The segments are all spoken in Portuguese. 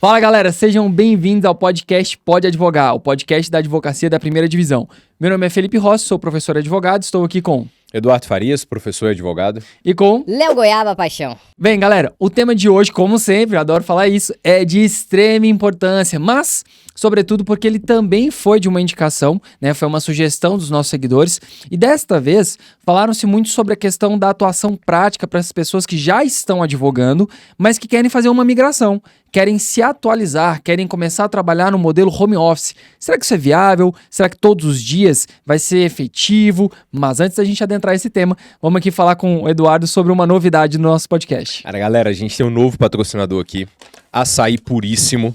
Fala galera, sejam bem-vindos ao podcast Pode Advogar, o podcast da advocacia da primeira divisão. Meu nome é Felipe Rossi, sou professor advogado, estou aqui com... Eduardo Farias, professor e advogado. E com... Léo Goiaba Paixão. Bem galera, o tema de hoje, como sempre, adoro falar isso, é de extrema importância, mas... sobretudo porque ele também foi de uma indicação, né? Foi uma sugestão dos nossos seguidores. E desta vez, falaram-se muito sobre a questão da atuação prática para as pessoas que já estão advogando, mas que querem fazer uma migração, querem se atualizar, querem começar a trabalhar no modelo home office. Será que isso é viável? Será que todos os dias vai ser efetivo? Mas antes da gente adentrar esse tema, vamos aqui falar com o Eduardo sobre uma novidade no nosso podcast. Cara, galera, a gente tem um novo patrocinador aqui, Açaí Puríssimo.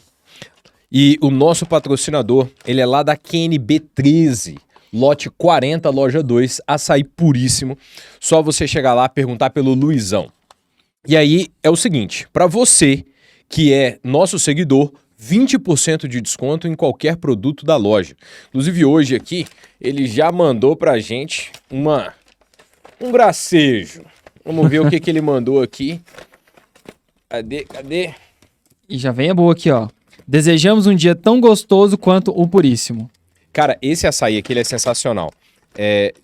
E o nosso patrocinador, ele é lá da QNB 13, lote 40, loja 2, Açaí Puríssimo. Só você chegar lá, perguntar pelo Luizão. E aí é o seguinte, para você que é nosso seguidor, 20% de desconto em qualquer produto da loja. Inclusive hoje aqui, ele já mandou pra gente um gracejo. Vamos ver o que ele mandou aqui. Cadê? E já vem a boa aqui, ó. Desejamos um dia tão gostoso quanto o Puríssimo. Cara, esse açaí aqui ele é sensacional.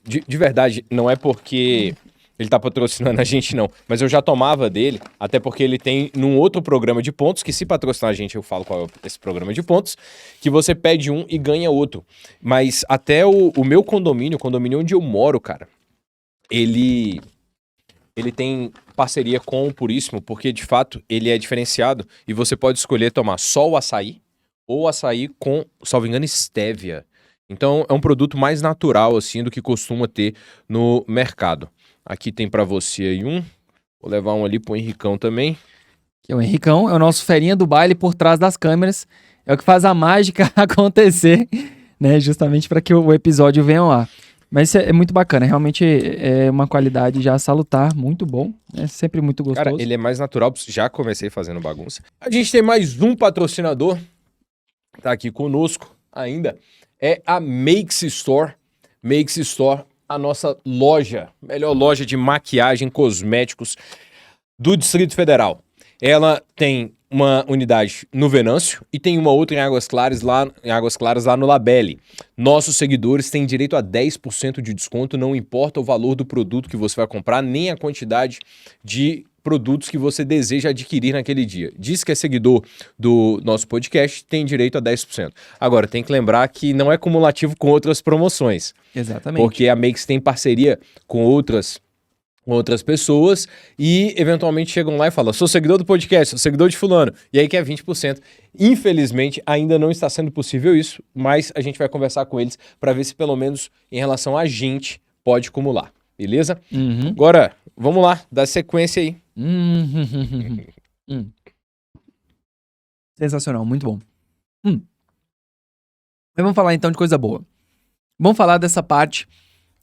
De verdade, não é porque ele tá patrocinando a gente, não. Mas eu já tomava dele, até porque ele tem num outro programa de pontos, que se patrocinar a gente, eu falo qual é esse programa de pontos, que você pede um e ganha outro. Mas até o meu condomínio, o condomínio onde eu moro, cara, ele tem parceria com o Puríssimo, porque de fato ele é diferenciado e você pode escolher tomar só o açaí ou açaí com, salvo engano, stevia. Então é um produto mais natural assim do que costuma ter no mercado. Aqui tem pra você aí um, vou levar um ali pro Henricão também. Que o Henricão é o nosso ferinha do baile por trás das câmeras, é o que faz a mágica acontecer, né? Justamente para que o episódio venha lá. Mas isso é muito bacana, realmente é uma qualidade já salutar, muito bom, é sempre muito gostoso. Cara, ele é mais natural, já comecei fazendo bagunça. A gente tem mais um patrocinador, tá aqui conosco ainda, é a Makes Store. Makes Store, a nossa loja, melhor loja de maquiagem, cosméticos do Distrito Federal. Ela tem uma unidade no Venâncio e tem uma outra em Águas Claras lá no Labelle. Nossos seguidores têm direito a 10% de desconto, não importa o valor do produto que você vai comprar, nem a quantidade de produtos que você deseja adquirir naquele dia. Diz que é seguidor do nosso podcast, tem direito a 10%. Agora, tem que lembrar que não é cumulativo com outras promoções. Exatamente. Porque a Makes tem parceria com outras pessoas e eventualmente chegam lá e falam, sou seguidor do podcast, sou seguidor de fulano, e aí quer 20%. Infelizmente ainda não está sendo possível isso, mas a gente vai conversar com eles para ver se pelo menos em relação a gente pode acumular, beleza? Uhum. Agora, vamos lá, dá sequência aí. Sensacional, muito bom. Mas vamos falar então de coisa boa. Vamos falar dessa parte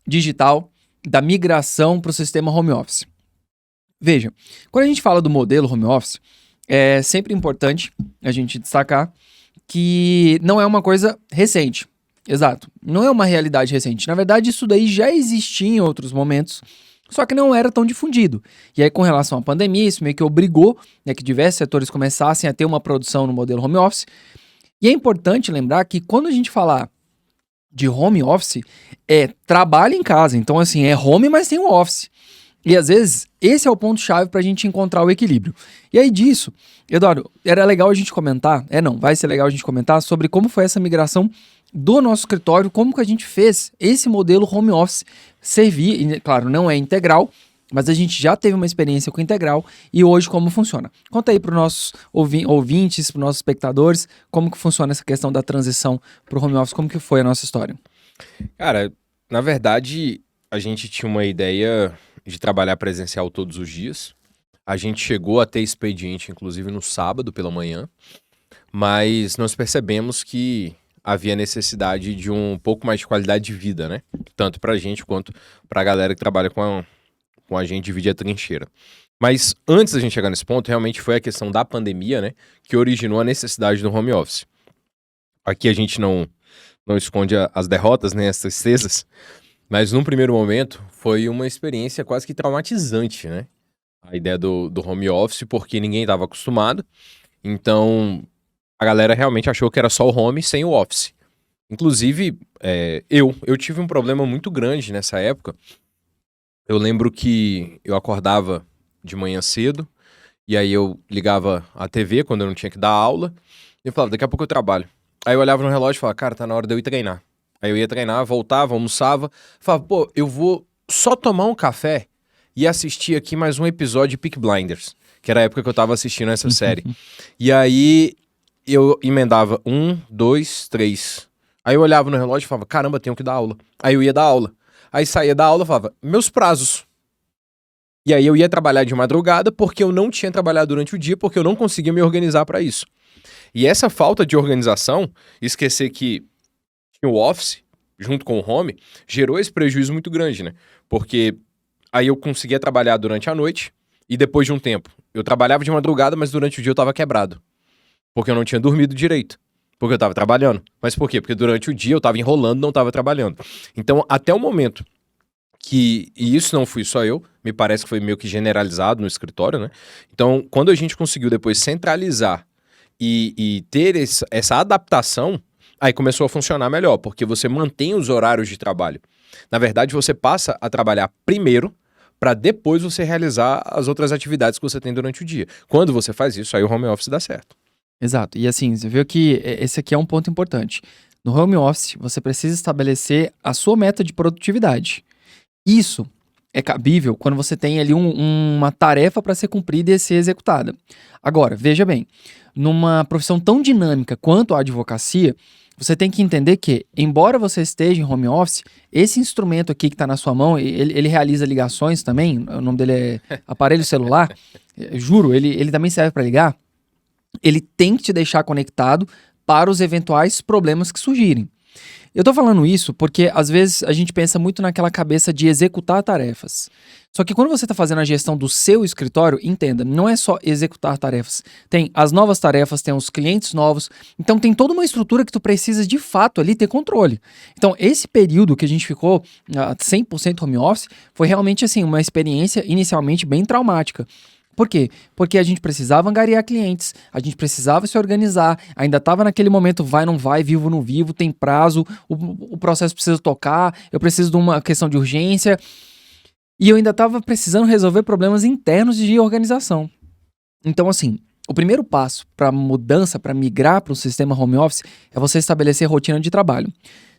digital da migração para o sistema home office. Veja, quando a gente fala do modelo home office, é sempre importante a gente destacar que não é uma coisa recente. Exato, não é uma realidade recente. Na verdade, isso daí já existia em outros momentos, só que não era tão difundido. E aí, com relação à pandemia, isso meio que obrigou, né, que diversos setores começassem a ter uma produção no modelo home office. E é importante lembrar que quando a gente falar de home office, é trabalho em casa. Então, assim, é home, mas tem um office. E, às vezes, esse é o ponto-chave para a gente encontrar o equilíbrio. E aí disso, Eduardo, era legal a gente comentar, vai ser legal a gente comentar sobre como foi essa migração do nosso escritório, como que a gente fez esse modelo home office servir, e, claro, não é integral, mas a gente já teve uma experiência com integral e hoje como funciona. Conta aí para os nossos ouvintes, para os nossos espectadores, como que funciona essa questão da transição para o home office, como que foi a nossa história? Cara, na verdade, a gente tinha uma ideia de trabalhar presencial todos os dias. A gente chegou a ter expediente, inclusive, no sábado pela manhã, mas nós percebemos que havia necessidade de um pouco mais de qualidade de vida, né? Tanto pra gente quanto pra galera que trabalha com a gente, dividir a trincheira. Mas antes da gente chegar nesse ponto, realmente foi a questão da pandemia, né? Que originou a necessidade do home office. Aqui a gente não esconde as derrotas, né? As tristezas. Mas num primeiro momento foi uma experiência quase que traumatizante, né? A ideia do home office, porque ninguém estava acostumado. Então, a galera realmente achou que era só o home sem o office. Inclusive, eu tive um problema muito grande nessa época. Eu lembro que eu acordava de manhã cedo, e aí eu ligava a TV quando eu não tinha que dar aula, e eu falava, daqui a pouco eu trabalho. Aí eu olhava no relógio e falava, cara, tá na hora de eu ir treinar. Aí eu ia treinar, voltava, almoçava, falava, pô, eu vou só tomar um café e assistir aqui mais um episódio de Peaky Blinders, que era a época que eu tava assistindo essa série. E aí eu emendava 1, 2, 3. Aí eu olhava no relógio e falava, caramba, tenho que dar aula. Aí eu ia dar aula. Aí saía da aula e falava, meus prazos. E aí eu ia trabalhar de madrugada porque eu não tinha trabalhado durante o dia, porque eu não conseguia me organizar para isso. E essa falta de organização, esquecer que o office, junto com o home, gerou esse prejuízo muito grande, né? Porque aí eu conseguia trabalhar durante a noite e depois de um tempo, eu trabalhava de madrugada, mas durante o dia eu tava quebrado. Porque eu não tinha dormido direito. Porque eu tava trabalhando. Mas por quê? Porque durante o dia eu tava enrolando, não tava trabalhando. Então, até o momento e isso não fui só eu, me parece que foi meio que generalizado no escritório, né? Então, quando a gente conseguiu depois centralizar e ter essa adaptação, aí começou a funcionar melhor, porque você mantém os horários de trabalho. Na verdade, você passa a trabalhar primeiro para depois você realizar as outras atividades que você tem durante o dia. Quando você faz isso, aí o home office dá certo. Exato. E assim, você viu que esse aqui é um ponto importante. No home office, você precisa estabelecer a sua meta de produtividade. Isso é cabível quando você tem ali uma tarefa para ser cumprida e ser executada. Agora, veja bem, numa profissão tão dinâmica quanto a advocacia, você tem que entender que, embora você esteja em home office, esse instrumento aqui que está na sua mão, ele realiza ligações também, o nome dele é aparelho celular, juro, ele também serve para ligar, ele tem que te deixar conectado para os eventuais problemas que surgirem. Eu tô falando isso porque, às vezes, a gente pensa muito naquela cabeça de executar tarefas. Só que quando você está fazendo a gestão do seu escritório, entenda, não é só executar tarefas. Tem as novas tarefas, tem os clientes novos. Então, tem toda uma estrutura que tu precisa, de fato, ali ter controle. Então, esse período que a gente ficou 100% home office foi realmente, assim, uma experiência inicialmente bem traumática. Por quê? Porque a gente precisava angariar clientes, a gente precisava se organizar, ainda estava naquele momento vai, não vai, vivo, não vivo, tem prazo, o processo precisa tocar, eu preciso de uma questão de urgência. E eu ainda estava precisando resolver problemas internos de organização. Então, assim, o primeiro passo para mudança, para migrar para o sistema home office, é você estabelecer rotina de trabalho.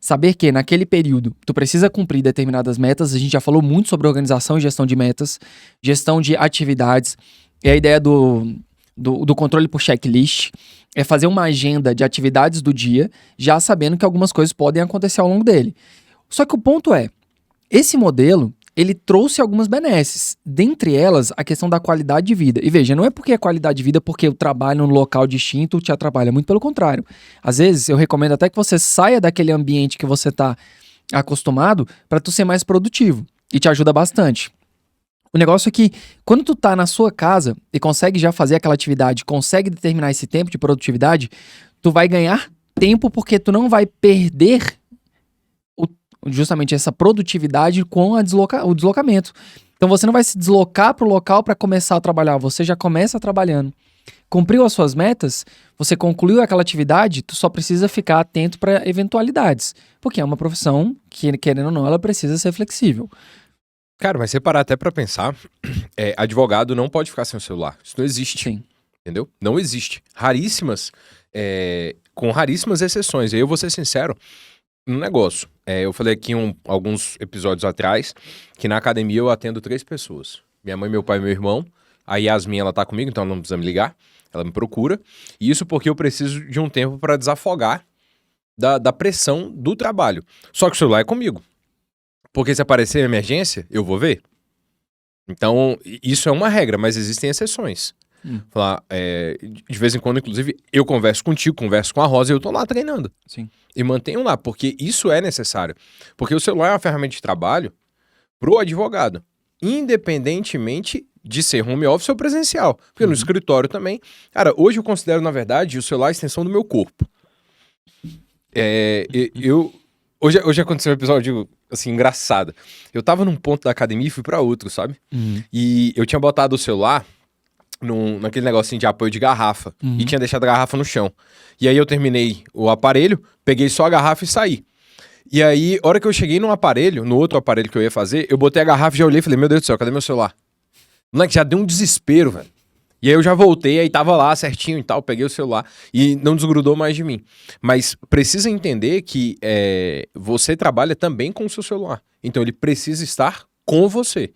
Saber que naquele período tu precisa cumprir determinadas metas, a gente já falou muito sobre organização e gestão de metas, gestão de atividades, é a ideia do controle por checklist, é fazer uma agenda de atividades do dia, já sabendo que algumas coisas podem acontecer ao longo dele. Só que o ponto é, esse modelo, ele trouxe algumas benesses, dentre elas a questão da qualidade de vida. E veja, não é porque é qualidade de vida porque eu trabalho num local distinto te atrapalha, muito pelo contrário. Às vezes eu recomendo até que você saia daquele ambiente que você está acostumado para tu ser mais produtivo e te ajuda bastante. O negócio é que quando tu tá na sua casa e consegue já fazer aquela atividade, consegue determinar esse tempo de produtividade, tu vai ganhar tempo porque tu não vai perder justamente essa produtividade com o deslocamento. Então você não vai se deslocar para o local para começar a trabalhar, você já começa trabalhando. Cumpriu as suas metas, você concluiu aquela atividade, tu só precisa ficar atento para eventualidades, porque é uma profissão que, querendo ou não, ela precisa ser flexível. Cara, mas você parar até pra pensar, advogado não pode ficar sem o celular. Isso não existe. Sim. Entendeu? Não existe. Com raríssimas exceções. E aí eu vou ser sincero, um negócio. Eu falei aqui alguns episódios atrás que na academia eu atendo 3 pessoas. Minha mãe, meu pai e meu irmão. A Yasmin, ela tá comigo, então ela não precisa me ligar. Ela me procura. E isso porque eu preciso de um tempo para desafogar da pressão do trabalho. Só que o celular é comigo. Porque se aparecer emergência, eu vou ver. Então, isso é uma regra, mas existem exceções. Falar, de vez em quando, inclusive, eu converso contigo, converso com a Rosa e eu tô lá treinando. Sim. E mantenho lá, porque isso é necessário. Porque o celular é uma ferramenta de trabalho pro advogado, independentemente de ser home office ou presencial. Porque no escritório também. Cara, hoje eu considero, na verdade, o celular a extensão do meu corpo. Hoje aconteceu um episódio, assim, engraçado. Eu tava num ponto da academia e fui pra outro, sabe? E eu tinha botado o celular naquele negocinho de apoio de garrafa. Uhum. E tinha deixado a garrafa no chão. E aí eu terminei o aparelho, peguei só a garrafa e saí. E aí, a hora que eu cheguei no aparelho, no outro aparelho que eu ia fazer, eu botei a garrafa e já olhei e falei, meu Deus do céu, cadê meu celular? Moleque, já deu um desespero, velho. E aí eu já voltei, aí tava lá certinho e tal, peguei o celular e não desgrudou mais de mim. Mas precisa entender que você trabalha também com o seu celular. Então ele precisa estar com você.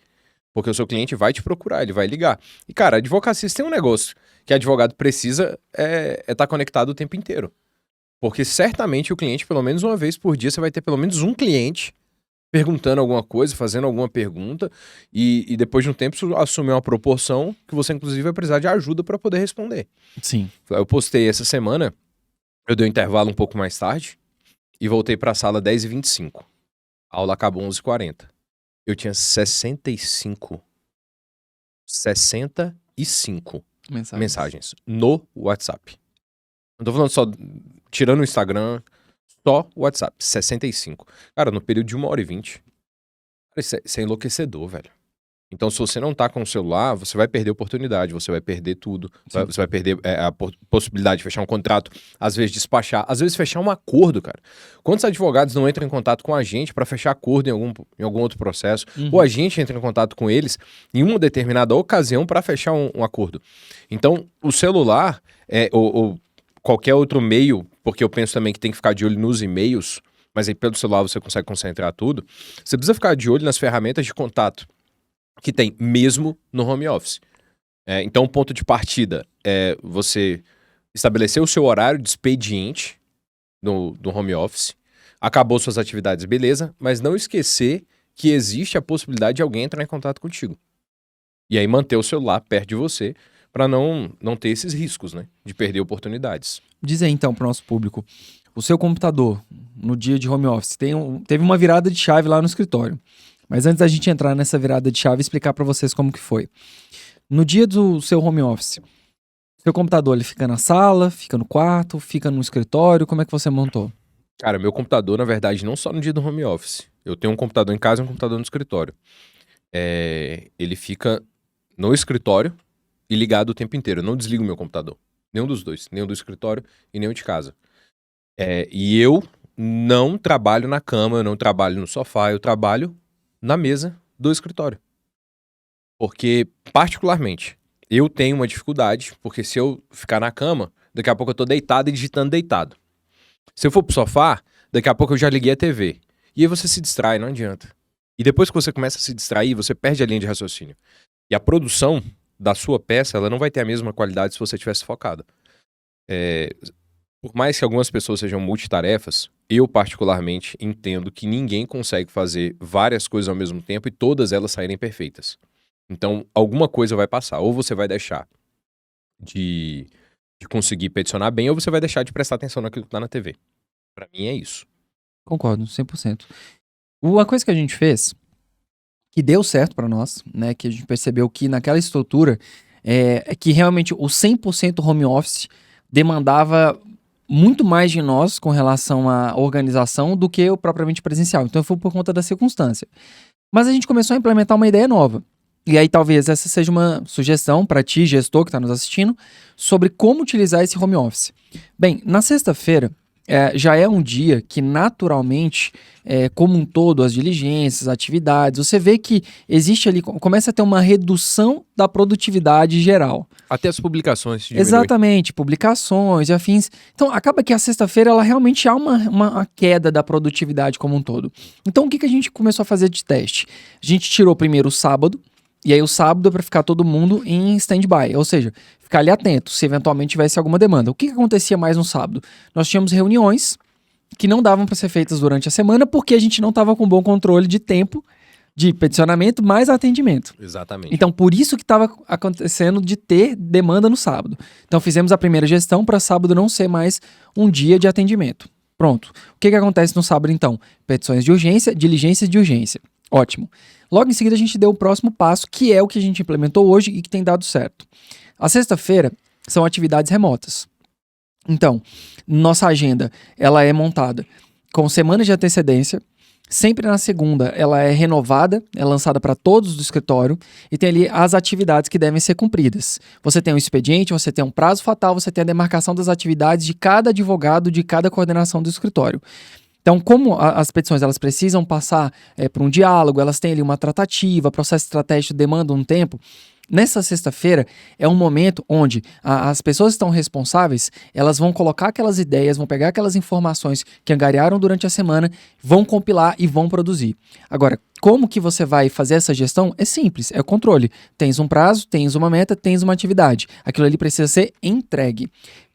Porque o seu cliente vai te procurar, ele vai ligar. E, cara, a advocacia tem um negócio que advogado precisa estar conectado o tempo inteiro. Porque certamente o cliente, pelo menos uma vez por dia, você vai ter pelo menos um cliente perguntando alguma coisa, fazendo alguma pergunta, e depois de um tempo isso assume uma proporção que você, inclusive, vai precisar de ajuda para poder responder. Sim. Eu postei essa semana, eu dei um intervalo um pouco mais tarde, e voltei para a sala 10h25. A aula acabou 11h40. Eu tinha 65 mensagens no WhatsApp. Não tô falando só, tirando o Instagram, só o WhatsApp, 65. Cara, no período de 1h20. Isso é enlouquecedor, velho. Então, se você não tá com o celular, você vai perder oportunidade, você vai perder tudo. Você vai perder a possibilidade de fechar um contrato, às vezes despachar, às vezes fechar um acordo, cara. Quantos advogados não entram em contato com a gente para fechar acordo em algum outro processo? Ou a gente entra em contato com eles em uma determinada ocasião para fechar um acordo. Então, o celular, ou qualquer outro meio, porque eu penso também que tem que ficar de olho nos e-mails, mas aí pelo celular você consegue concentrar tudo. Você precisa ficar de olho nas ferramentas de contato que tem mesmo no home office. Então, o ponto de partida é você estabelecer o seu horário de expediente no home office, acabou suas atividades, beleza, mas não esquecer que existe a possibilidade de alguém entrar em contato contigo. E aí manter o celular perto de você para não ter esses riscos, né, de perder oportunidades. Diz aí então para o nosso público, o seu computador no dia de home office teve uma virada de chave lá no escritório. Mas antes da gente entrar nessa virada de chave, explicar para vocês como que foi. No dia do seu home office, seu computador ele fica na sala, fica no quarto, fica no escritório, como é que você montou? Cara, meu computador, na verdade, não só no dia do home office. Eu tenho um computador em casa e um computador no escritório. Ele fica no escritório e ligado o tempo inteiro. Eu não desligo meu computador. Nenhum dos dois. Nem o do escritório e nem o de casa. E eu não trabalho na cama, eu não trabalho no sofá, eu trabalho na mesa do escritório. Porque, particularmente, eu tenho uma dificuldade, porque se eu ficar na cama, daqui a pouco eu tô deitado e digitando deitado. Se eu for pro sofá, daqui a pouco eu já liguei a TV. E aí você se distrai, não adianta. E depois que você começa a se distrair, você perde a linha de raciocínio. E a produção da sua peça, ela não vai ter a mesma qualidade se você tivesse focado. Por mais que algumas pessoas sejam multitarefas, eu particularmente entendo que ninguém consegue fazer várias coisas ao mesmo tempo e todas elas saírem perfeitas. Então, alguma coisa vai passar. Ou você vai deixar de conseguir peticionar bem, ou você vai deixar de prestar atenção naquilo que tá na TV. Pra mim é isso. Concordo, 100%. Uma coisa que a gente fez, que deu certo pra nós, né, que a gente percebeu que naquela estrutura, é que realmente o 100% home office demandava muito mais de nós com relação à organização do que o propriamente presencial. Então foi por conta da circunstância. Mas a gente começou a implementar uma ideia nova. E aí talvez essa seja uma sugestão para ti, gestor que está nos assistindo, sobre como utilizar esse home office. Bem, na sexta-feira já é um dia que naturalmente, como um todo, as diligências, atividades, você vê que existe ali, começa a ter uma redução da produtividade geral. Até as publicações diminuem. Exatamente, publicações e afins. Então, acaba que a sexta-feira, ela realmente há uma queda da produtividade como um todo. Então, o que a gente começou a fazer de teste? A gente tirou primeiro o sábado, e aí o sábado é para ficar todo mundo em stand-by, ou seja, ficar ali atento, se eventualmente tivesse alguma demanda. O que acontecia mais no sábado? Nós tínhamos reuniões que não davam para ser feitas durante a semana, porque a gente não estava com bom controle de tempo de peticionamento mais atendimento. Exatamente. Então, por isso que estava acontecendo de ter demanda no sábado. Então, fizemos a primeira gestão para sábado não ser mais um dia de atendimento. Pronto. O que acontece no sábado, então? Petições de urgência, diligências de urgência. Ótimo. Logo em seguida, a gente deu o próximo passo, que é o que a gente implementou hoje e que tem dado certo. A sexta-feira são atividades remotas. Então, nossa agenda, ela é montada com semanas de antecedência. Sempre na segunda, ela é renovada, é lançada para todos do escritório e tem ali as atividades que devem ser cumpridas. Você tem um expediente, você tem um prazo fatal, você tem a demarcação das atividades de cada advogado, de cada coordenação do escritório. Então, como as petições elas precisam passar por um diálogo, elas têm ali uma tratativa, processo estratégico demanda um tempo. Nessa sexta-feira é um momento onde as pessoas que estão responsáveis, elas vão colocar aquelas ideias, vão pegar aquelas informações que angariaram durante a semana, vão compilar e vão produzir. Agora, como que você vai fazer essa gestão? É simples, é o controle. Tens um prazo, tens uma meta, tens uma atividade. Aquilo ali precisa ser entregue.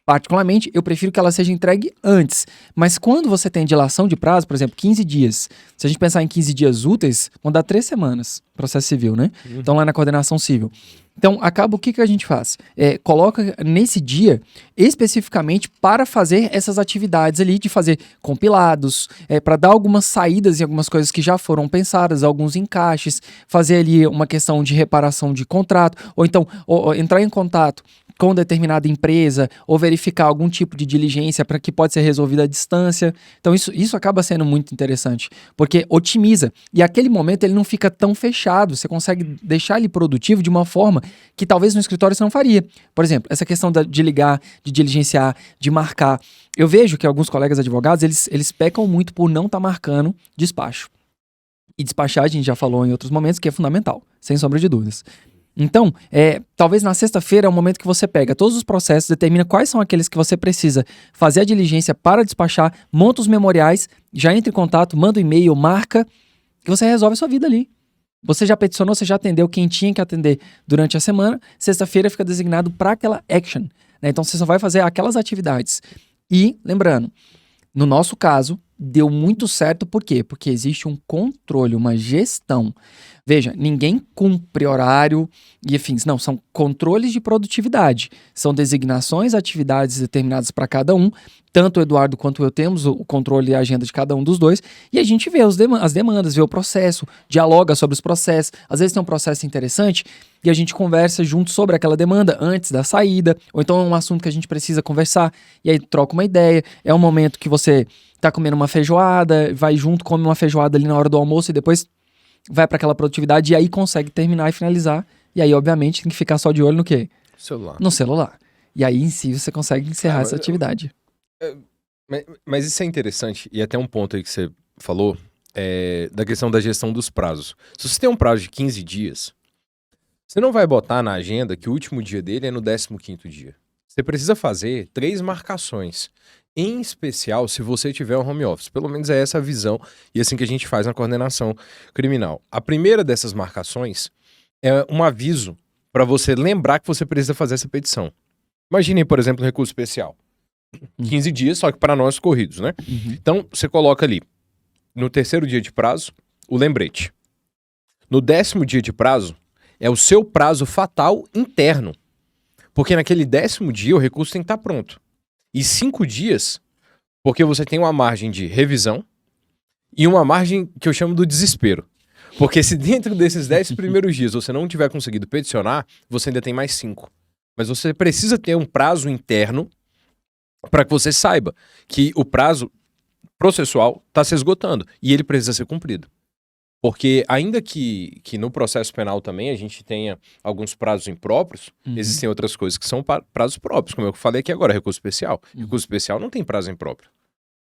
Particularmente, eu prefiro que ela seja entregue antes. Mas quando você tem dilação de prazo, por exemplo, 15 dias, se a gente pensar em 15 dias úteis, vão dar 3 semanas, processo civil, né? Então, lá na coordenação civil. Então, acaba o que a gente faz? Coloca nesse dia, especificamente, para fazer essas atividades ali, de fazer compilados, para dar algumas saídas em algumas coisas que já foram pensadas, alguns encaixes, fazer ali uma questão de reparação de contrato, ou então entrar em contato com determinada empresa ou verificar algum tipo de diligência para que pode ser resolvida à distância. Então isso acaba sendo muito interessante, porque otimiza. E aquele momento ele não fica tão fechado, você consegue deixar ele produtivo de uma forma que talvez no escritório você não faria. Por exemplo, essa questão de ligar, de diligenciar, de marcar. Eu vejo que alguns colegas advogados, eles pecam muito por não estar marcando despacho. E despachar, a gente já falou em outros momentos, que é fundamental, sem sombra de dúvidas. Então, talvez na sexta-feira é o momento que você pega todos os processos, determina quais são aqueles que você precisa fazer a diligência para despachar, monta os memoriais, já entra em contato, manda um e-mail, marca, e você resolve a sua vida ali. Você já peticionou, você já atendeu quem tinha que atender durante a semana, sexta-feira fica designado para aquela action, né? Então, você só vai fazer aquelas atividades. E, lembrando, no nosso caso, deu muito certo, por quê? Porque existe um controle, uma gestão. Veja, ninguém cumpre horário e afins, não, são controles de produtividade, são designações, atividades determinadas para cada um, tanto o Eduardo quanto eu temos o controle e a agenda de cada um dos dois, e a gente vê as demandas, vê o processo, dialoga sobre os processos, às vezes tem um processo interessante e a gente conversa junto sobre aquela demanda antes da saída, ou então é um assunto que a gente precisa conversar, e aí troca uma ideia, é um momento que você tá comendo uma feijoada, vai junto, come uma feijoada ali na hora do almoço e depois vai para aquela produtividade e aí consegue terminar e finalizar. E aí, obviamente, tem que ficar só de olho no quê? Celular. No celular. E aí, em si, você consegue encerrar essa atividade. Mas isso é interessante, e até um ponto aí que você falou, da questão da gestão dos prazos. Se você tem um prazo de 15 dias, você não vai botar na agenda que o último dia dele é no 15º dia. Você precisa fazer 3 marcações. Em especial, se você tiver um home office. Pelo menos é essa a visão e assim que a gente faz na coordenação criminal. A primeira dessas marcações é um aviso para você lembrar que você precisa fazer essa petição. Imagine, por exemplo, um recurso especial. 15 dias, só que para nós corridos, né? Então, você coloca ali, no 3º dia de prazo, o lembrete. No 10º dia de prazo, é o seu prazo fatal interno. Porque naquele 10º dia, o recurso tem que estar pronto. E 5 dias, porque você tem uma margem de revisão e uma margem que eu chamo do desespero. Porque se dentro desses 10 primeiros dias você não tiver conseguido peticionar, você ainda tem mais 5. Mas você precisa ter um prazo interno para que você saiba que o prazo processual está se esgotando e ele precisa ser cumprido. Porque ainda que no processo penal também a gente tenha alguns prazos impróprios, existem outras coisas que são prazos próprios, como eu falei aqui agora, recurso especial. Recurso especial não tem prazo impróprio.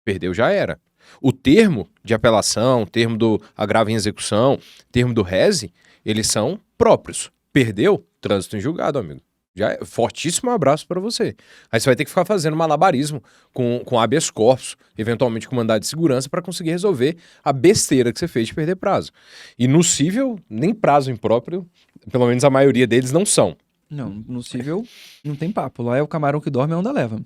Perdeu, já era. O termo de apelação, termo do agravo em execução, termo do rese, eles são próprios. Perdeu, trânsito em julgado, amigo. Já é fortíssimo abraço para você. Aí você vai ter que ficar fazendo malabarismo com habeas corpus, eventualmente com mandado de segurança, para conseguir resolver a besteira que você fez de perder prazo. E no cível, nem prazo impróprio, pelo menos a maioria deles não são. Não, no cível não tem papo. Lá é o camarão que dorme, a onda leva.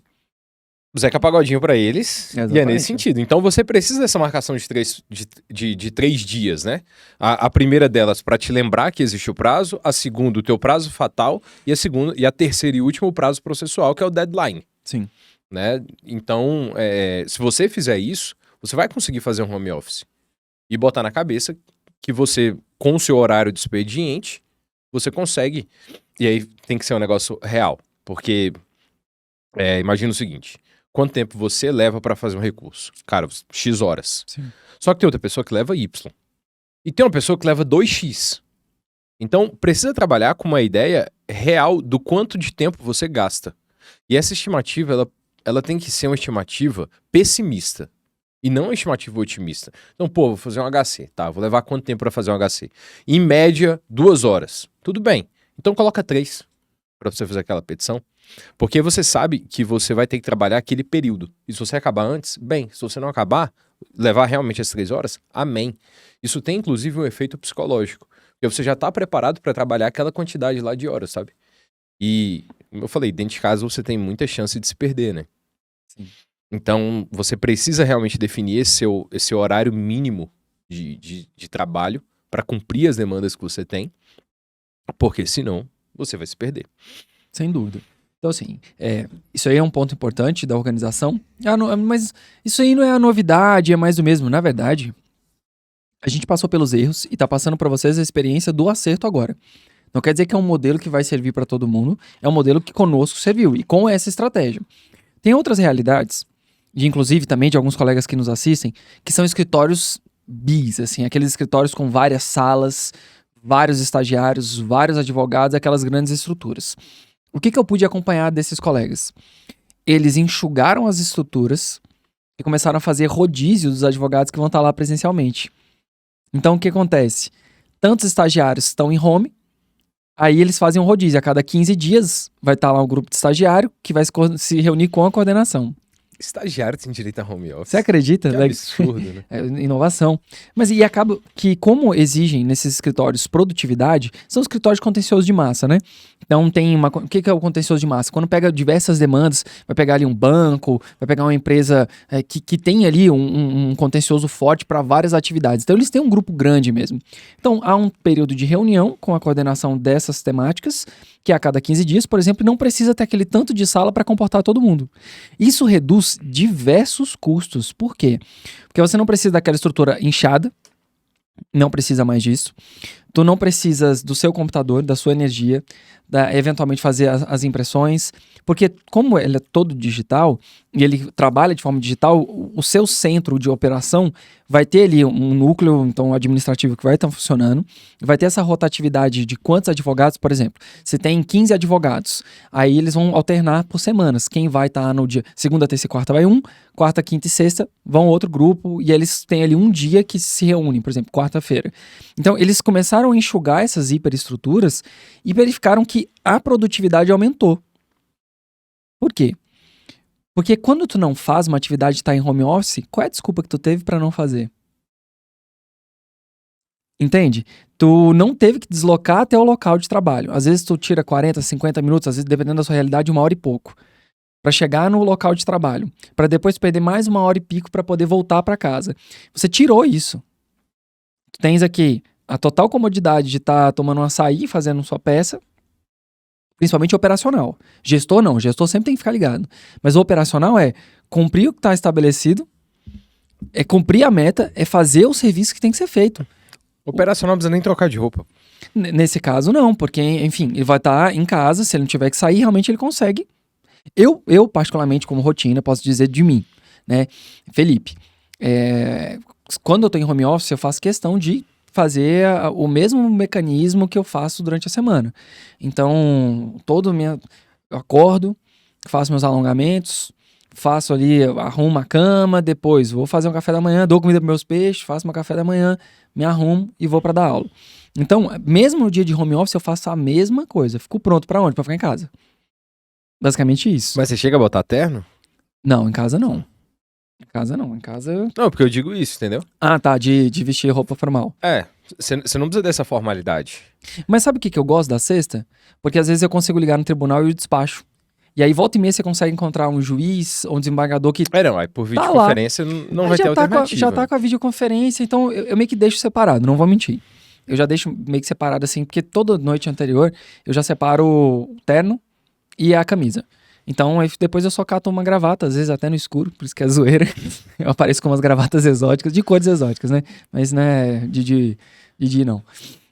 Zeca Pagodinho para eles, Exatamente. e é nesse sentido. Então você precisa dessa marcação de 3 dias, né? A primeira delas para te lembrar que existe o prazo, a segunda o teu prazo fatal e a terceira e última o prazo processual, que é o deadline. Sim. Né? Então, se você fizer isso, você vai conseguir fazer um home office e botar na cabeça que você, com o seu horário de expediente, você consegue. E aí tem que ser um negócio real, porque imagina o seguinte. quanto tempo você leva pra fazer um recurso. Cara, X horas. Sim. Só que tem outra pessoa que leva Y. E tem uma pessoa que leva 2x. Então, precisa trabalhar com uma ideia real do quanto de tempo você gasta. E essa estimativa, ela tem que ser uma estimativa pessimista. E não uma estimativa otimista. Então, pô, vou fazer um HC. Tá, vou levar quanto tempo pra fazer um HC? Em média, 2 horas. Tudo bem. Então, coloca 3 pra você fazer aquela petição. Porque você sabe que você vai ter que trabalhar aquele período. E se você acabar antes, bem. Se você não acabar, levar realmente as 3 horas, amém. Isso tem, inclusive, um efeito psicológico. Porque você já tá preparado para trabalhar aquela quantidade lá de horas, sabe? E, como eu falei, dentro de casa você tem muita chance de se perder, né? Sim. Então, você precisa realmente definir esse horário mínimo de trabalho para cumprir as demandas que você tem. Porque, senão, você vai se perder. Sem dúvida. Então, assim, isso aí é um ponto importante da organização. Mas isso aí não é a novidade, é mais do mesmo. Na verdade, a gente passou pelos erros e tá passando para vocês a experiência do acerto agora. Não quer dizer que é um modelo que vai servir para todo mundo, é um modelo que conosco serviu e com essa estratégia. Tem outras realidades, e inclusive também de alguns colegas que nos assistem, que são escritórios bis, assim, aqueles escritórios com várias salas, vários estagiários, vários advogados, aquelas grandes estruturas. O que eu pude acompanhar desses colegas? Eles enxugaram as estruturas e começaram a fazer rodízio dos advogados que vão estar lá presencialmente. Então, o que acontece? Tantos estagiários estão em home, aí eles fazem um rodízio. A cada 15 dias vai estar lá um grupo de estagiário que vai se reunir com a coordenação. Estagiário tem direito a home office. Você acredita? Que absurdo, né? É inovação. Mas e acaba que, como exigem nesses escritórios produtividade, são escritórios contenciosos de massa, né? Então tem uma... O que é o contencioso de massa? Quando pega diversas demandas, vai pegar ali um banco, vai pegar uma empresa que tem ali um contencioso forte para várias atividades. Então eles têm um grupo grande mesmo. Então há um período de reunião com a coordenação dessas temáticas, que é a cada 15 dias, por exemplo, não precisa ter aquele tanto de sala para comportar todo mundo. Isso reduz diversos custos. Por quê? Porque você não precisa daquela estrutura inchada, não precisa mais disso. Tu não precisas do seu computador, da sua energia, eventualmente fazer as impressões, porque como ele é todo digital e ele trabalha de forma digital, o seu centro de operação vai ter ali um núcleo então, administrativo que vai estar funcionando, vai ter essa rotatividade de quantos advogados, por exemplo, se tem 15 advogados, aí eles vão alternar por semanas, quem vai estar no dia, segunda, terça e quarta vai um, quarta, quinta e sexta vão outro grupo, e eles têm ali um dia que se reúnem, por exemplo, quarta-feira. Então eles começaram a enxugar essas hiperestruturas e verificaram que a produtividade aumentou. Por quê? Porque quando tu não faz uma atividade e tá em home office, qual é a desculpa que tu teve para não fazer? Entende? Tu não teve que deslocar até o local de trabalho. Às vezes tu tira 40, 50 minutos, às vezes dependendo da sua realidade, 1 hora e pouco, para chegar no local de trabalho, para depois perder mais 1 hora e pico para poder voltar para casa. Você tirou isso. Tu tens aqui a total comodidade de estar tomando um açaí, fazendo sua peça, principalmente operacional. Gestor não, gestor sempre tem que ficar ligado. Mas o operacional é cumprir o que está estabelecido, é cumprir a meta, é fazer o serviço que tem que ser feito. Operacional não precisa nem trocar de roupa. Nesse caso não, porque, enfim, ele vai estar em casa, se ele não tiver que sair, realmente ele consegue. Eu particularmente, como rotina, posso dizer de mim, né? Felipe, quando eu tô em home office, eu faço questão de fazer o mesmo mecanismo que eu faço durante a semana. Então, eu acordo, faço meus alongamentos, faço ali, arrumo a cama, depois vou fazer um café da manhã, dou comida para meus peixes, faço meu café da manhã, me arrumo e vou para dar aula. Então, mesmo no dia de home office, eu faço a mesma coisa. Fico pronto para onde? Para ficar em casa. Basicamente isso. Mas você chega a botar terno? Não, em casa não. Em casa não, em casa... Não, porque eu digo isso, entendeu? Ah, tá, de vestir roupa formal. Você não precisa dessa formalidade. Mas sabe o que eu gosto da sexta? Porque às vezes eu consigo ligar no tribunal e eu despacho. E aí volta e meia você consegue encontrar um juiz ou um desembargador que... Não, aí por videoconferência não vai ter alternativa. Já tá com a videoconferência, então eu meio que deixo separado, não vou mentir. Eu já deixo meio que separado assim, porque toda noite anterior eu já separo o terno e a camisa. Então, aí depois eu só cato uma gravata, às vezes até no escuro, por isso que é zoeira. Eu apareço com umas gravatas exóticas, de cores exóticas, né? Mas não é de não.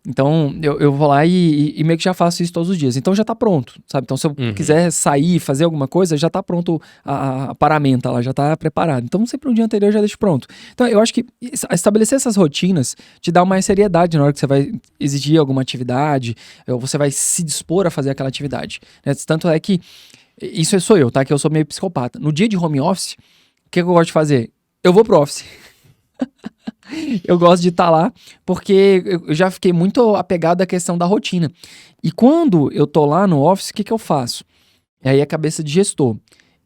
Então, eu vou lá e meio que já faço isso todos os dias. Então, já tá pronto, sabe? Então, se eu quiser sair, fazer alguma coisa, já tá pronto a paramenta lá, já tá preparado. Então, sempre um dia anterior eu já deixo pronto. Então, eu acho que estabelecer essas rotinas te dá mais seriedade na hora que você vai exigir alguma atividade, ou você vai se dispor a fazer aquela atividade, né? Tanto é que, isso sou eu, tá? Que eu sou meio psicopata. No dia de home office, o que eu gosto de fazer? Eu vou pro office. Eu gosto de estar lá, porque eu já fiquei muito apegado à questão da rotina. E quando eu tô lá no office, o que eu faço? Aí a cabeça de gestor.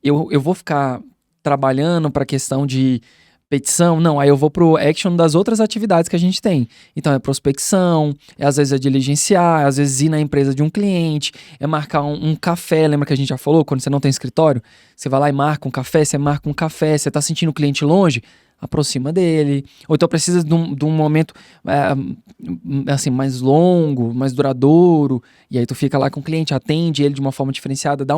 Eu vou ficar trabalhando para questão de petição? Não, aí eu vou pro action das outras atividades que a gente tem. Então é prospecção, às vezes é diligenciar, às vezes ir na empresa de um cliente, é marcar um café. Lembra que a gente já falou? Quando você não tem escritório, você vai lá e marca um café, você tá sentindo o cliente longe? Aproxima dele, ou então precisa de um momento assim, mais longo, mais duradouro, e aí tu fica lá com o cliente, atende ele de uma forma diferenciada, dá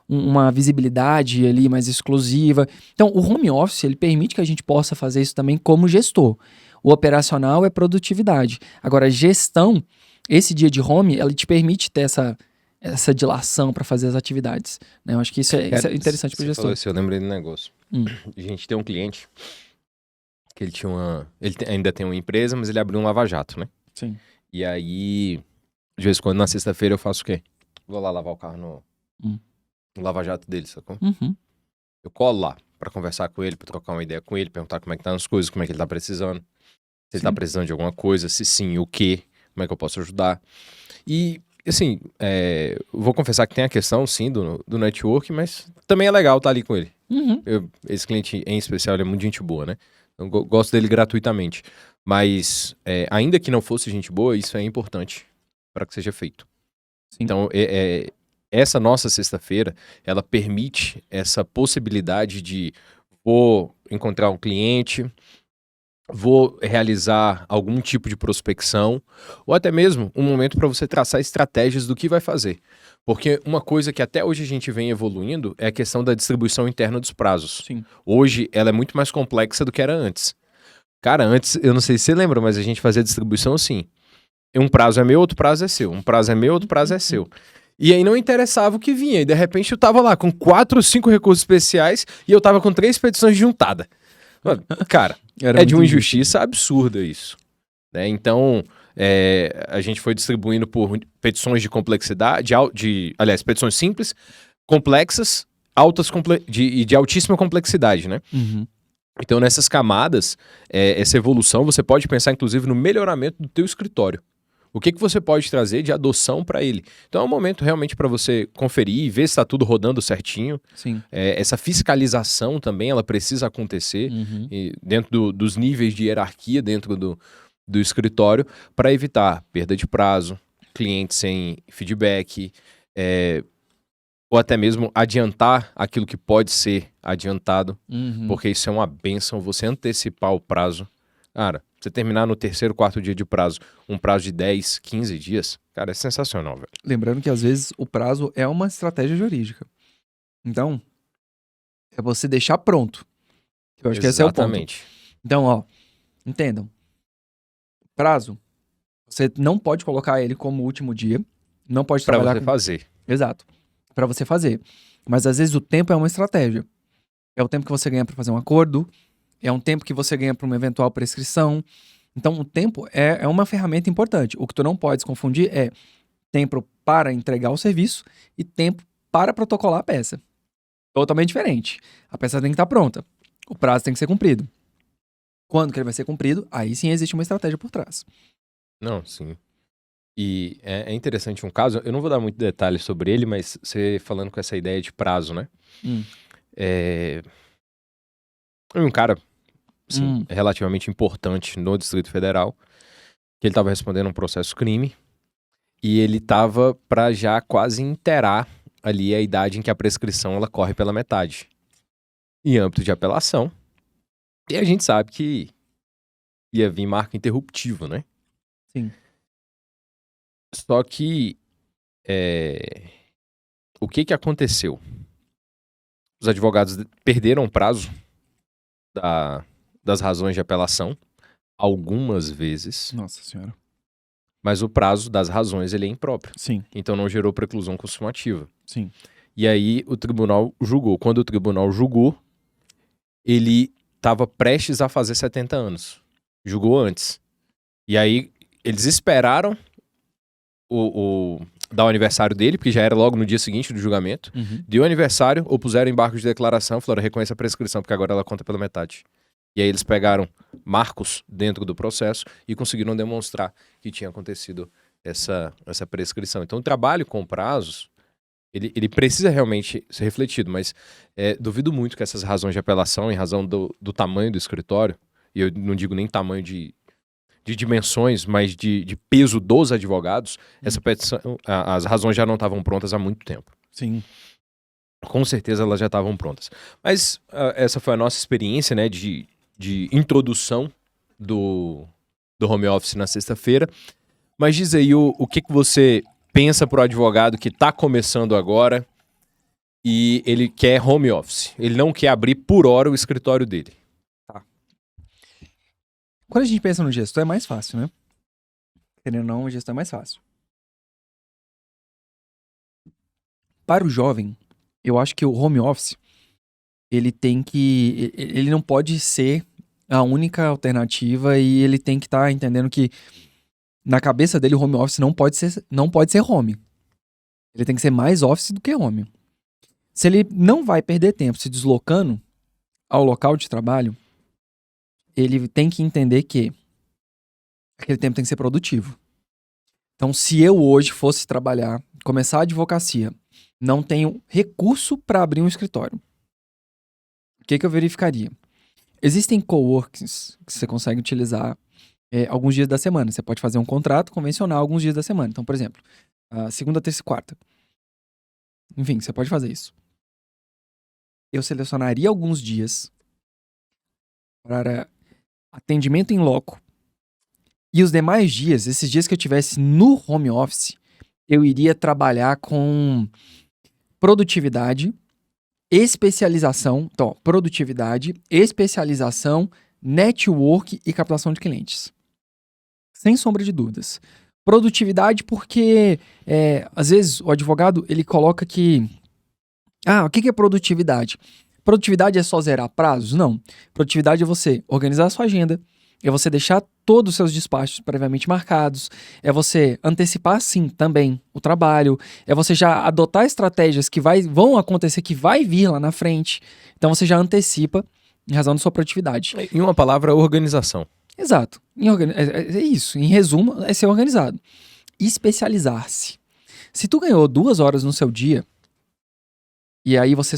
uma visibilidade ali mais exclusiva. Então, o home office, ele permite que a gente possa fazer isso também como gestor. O operacional é produtividade. Agora, a gestão, esse dia de home, ela te permite ter essa dilação para fazer as atividades, né? Eu acho que isso é interessante para o gestor. Eu lembrei do negócio. A gente tem um cliente que ele tinha ainda tem uma empresa, mas ele abriu um lava-jato, né? Sim. E aí, de vez em quando, na sexta-feira, eu faço o quê? Vou lá lavar o carro no lava-jato dele, sacou? Eu colo lá pra conversar com ele, pra trocar uma ideia com ele, perguntar como é que tá as coisas, como é que ele tá precisando. Se ele tá precisando de alguma coisa, se sim, o quê, como é que eu posso ajudar. E, assim, vou confessar que tem a questão, sim, do network, mas também é legal estar ali com ele. Esse cliente, em especial, ele é muito gente boa, né? Eu gosto dele gratuitamente. Mas, ainda que não fosse gente boa, isso é importante para que seja feito. Sim. Então, essa nossa sexta-feira, ela permite essa possibilidade de vou encontrar um cliente, vou realizar algum tipo de prospecção, ou até mesmo um momento para você traçar estratégias do que vai fazer. Porque uma coisa que até hoje a gente vem evoluindo é a questão da distribuição interna dos prazos. Sim. Hoje ela é muito mais complexa do que era antes. Cara, antes, eu não sei se você lembra, mas a gente fazia distribuição assim. Um prazo é meu, outro prazo é seu. Um prazo é meu, outro prazo é seu. E aí não interessava o que vinha. E de repente eu tava lá com 4 ou 5 recursos especiais e eu tava com 3 petições juntadas. Mano, cara, é de uma injustiça absurda isso. Né? Então, a gente foi distribuindo por petições de complexidade, aliás, petições simples, complexas, e de altíssima complexidade, né? Então, nessas camadas, essa evolução, você pode pensar, inclusive, no melhoramento do teu escritório. O que você pode trazer de adoção para ele? Então é um momento realmente para você conferir e ver se está tudo rodando certinho. Sim. Essa fiscalização também, ela precisa acontecer dentro dos níveis de hierarquia dentro do escritório para evitar perda de prazo, cliente sem feedback, ou até mesmo adiantar aquilo que pode ser adiantado, porque isso é uma bênção, você antecipar o prazo. Cara, você terminar no 3º, 4º dia de prazo, um prazo de 10, 15 dias, cara, é sensacional, velho. Lembrando que às vezes o prazo é uma estratégia jurídica. Então, é você deixar pronto. Eu acho que esse é o ponto. Então, ó, entendam. Prazo, você não pode colocar ele como último dia, não pode trabalhar pra você fazer. Exato. Pra você fazer. Mas às vezes o tempo é uma estratégia. É o tempo que você ganha pra fazer um acordo, é um tempo que você ganha para uma eventual prescrição. Então, o tempo é uma ferramenta importante. O que tu não pode confundir é tempo para entregar o serviço e tempo para protocolar a peça. Totalmente diferente. A peça tem que estar pronta. O prazo tem que ser cumprido. Quando que ele vai ser cumprido, aí sim existe uma estratégia por trás. Não, sim. E é interessante um caso, eu não vou dar muito detalhe sobre ele, mas você falando com essa ideia de prazo, né? Um cara relativamente importante no Distrito Federal, que ele estava respondendo um processo crime e ele estava para já quase inteirar ali a idade em que a prescrição ela corre pela metade. Em âmbito de apelação, e a gente sabe que ia vir marco interruptivo, né? Sim. Só que o que aconteceu? Os advogados perderam o prazo das razões de apelação algumas vezes. Nossa Senhora. mas o prazo das razões ele é impróprio. Sim, Então não gerou preclusão consumativa. sim. E aí o tribunal julgou. Quando o tribunal julgou, ele estava prestes a fazer 70 anos. Julgou antes. E aí eles esperaram dar o aniversário dele, porque já era logo no dia seguinte do julgamento. Uhum. Deu oaniversário, opuseram embargos de declaração, falaram, reconhece a prescrição, porque agora ela conta pela metade. E aí eles pegaram marcos dentro do processo e conseguiram demonstrar que tinha acontecido essa prescrição. Então o trabalho com prazos, ele precisa realmente ser refletido, mas duvido muito que essas razões de apelação, em razão do tamanho do escritório, e eu não digo nem tamanho de dimensões, mas de peso dos advogados, essa petição, as razões já não estavam prontas há muito tempo. Sim. Com certeza elas já estavam prontas. Mas essa foi a nossa experiência, né, de introdução do home office na sexta-feira. Mas diz aí o que você pensa para o advogado que está começando agora e ele quer home office. Ele não quer abrir por hora o escritório dele. Quando a gente pensa no gestor, é mais fácil, né? Querendo ou não, o gestor é mais fácil. Para o jovem, eu acho que o home office, ele não pode ser a única alternativa e ele tem que estar entendendo que na cabeça dele o home office não pode ser home. Ele tem que ser mais office do que home. Se ele não vai perder tempo se deslocando ao local de trabalho, ele tem que entender que aquele tempo tem que ser produtivo. Então, se eu hoje fosse trabalhar, começar a advocacia, não tenho recurso para abrir um escritório, o que eu verificaria? Existem coworkings que você consegue utilizar alguns dias da semana. Você pode fazer um contrato convencional alguns dias da semana. Então, por exemplo, segunda, terça e quarta. Enfim, você pode fazer isso. Eu selecionaria alguns dias para atendimento em loco. E os demais dias, esses dias que eu tivesse no home office, eu iria trabalhar com produtividade, especialização. Então, produtividade, especialização, network e captação de clientes. Sem sombra de dúvidas. Produtividade porque, às vezes, o advogado, ele coloca que... o que é produtividade? Produtividade é só zerar prazos? Não. Produtividade é você organizar a sua agenda, é você deixar todos os seus despachos previamente marcados, é você antecipar, sim, também o trabalho, é você já adotar estratégias que vão acontecer, que vai vir lá na frente. Então, você já antecipa em razão da sua produtividade. Em uma palavra, organização. Exato. É isso. Em resumo, é ser organizado. Especializar-se. Se tu ganhou 2 horas no seu dia, e aí você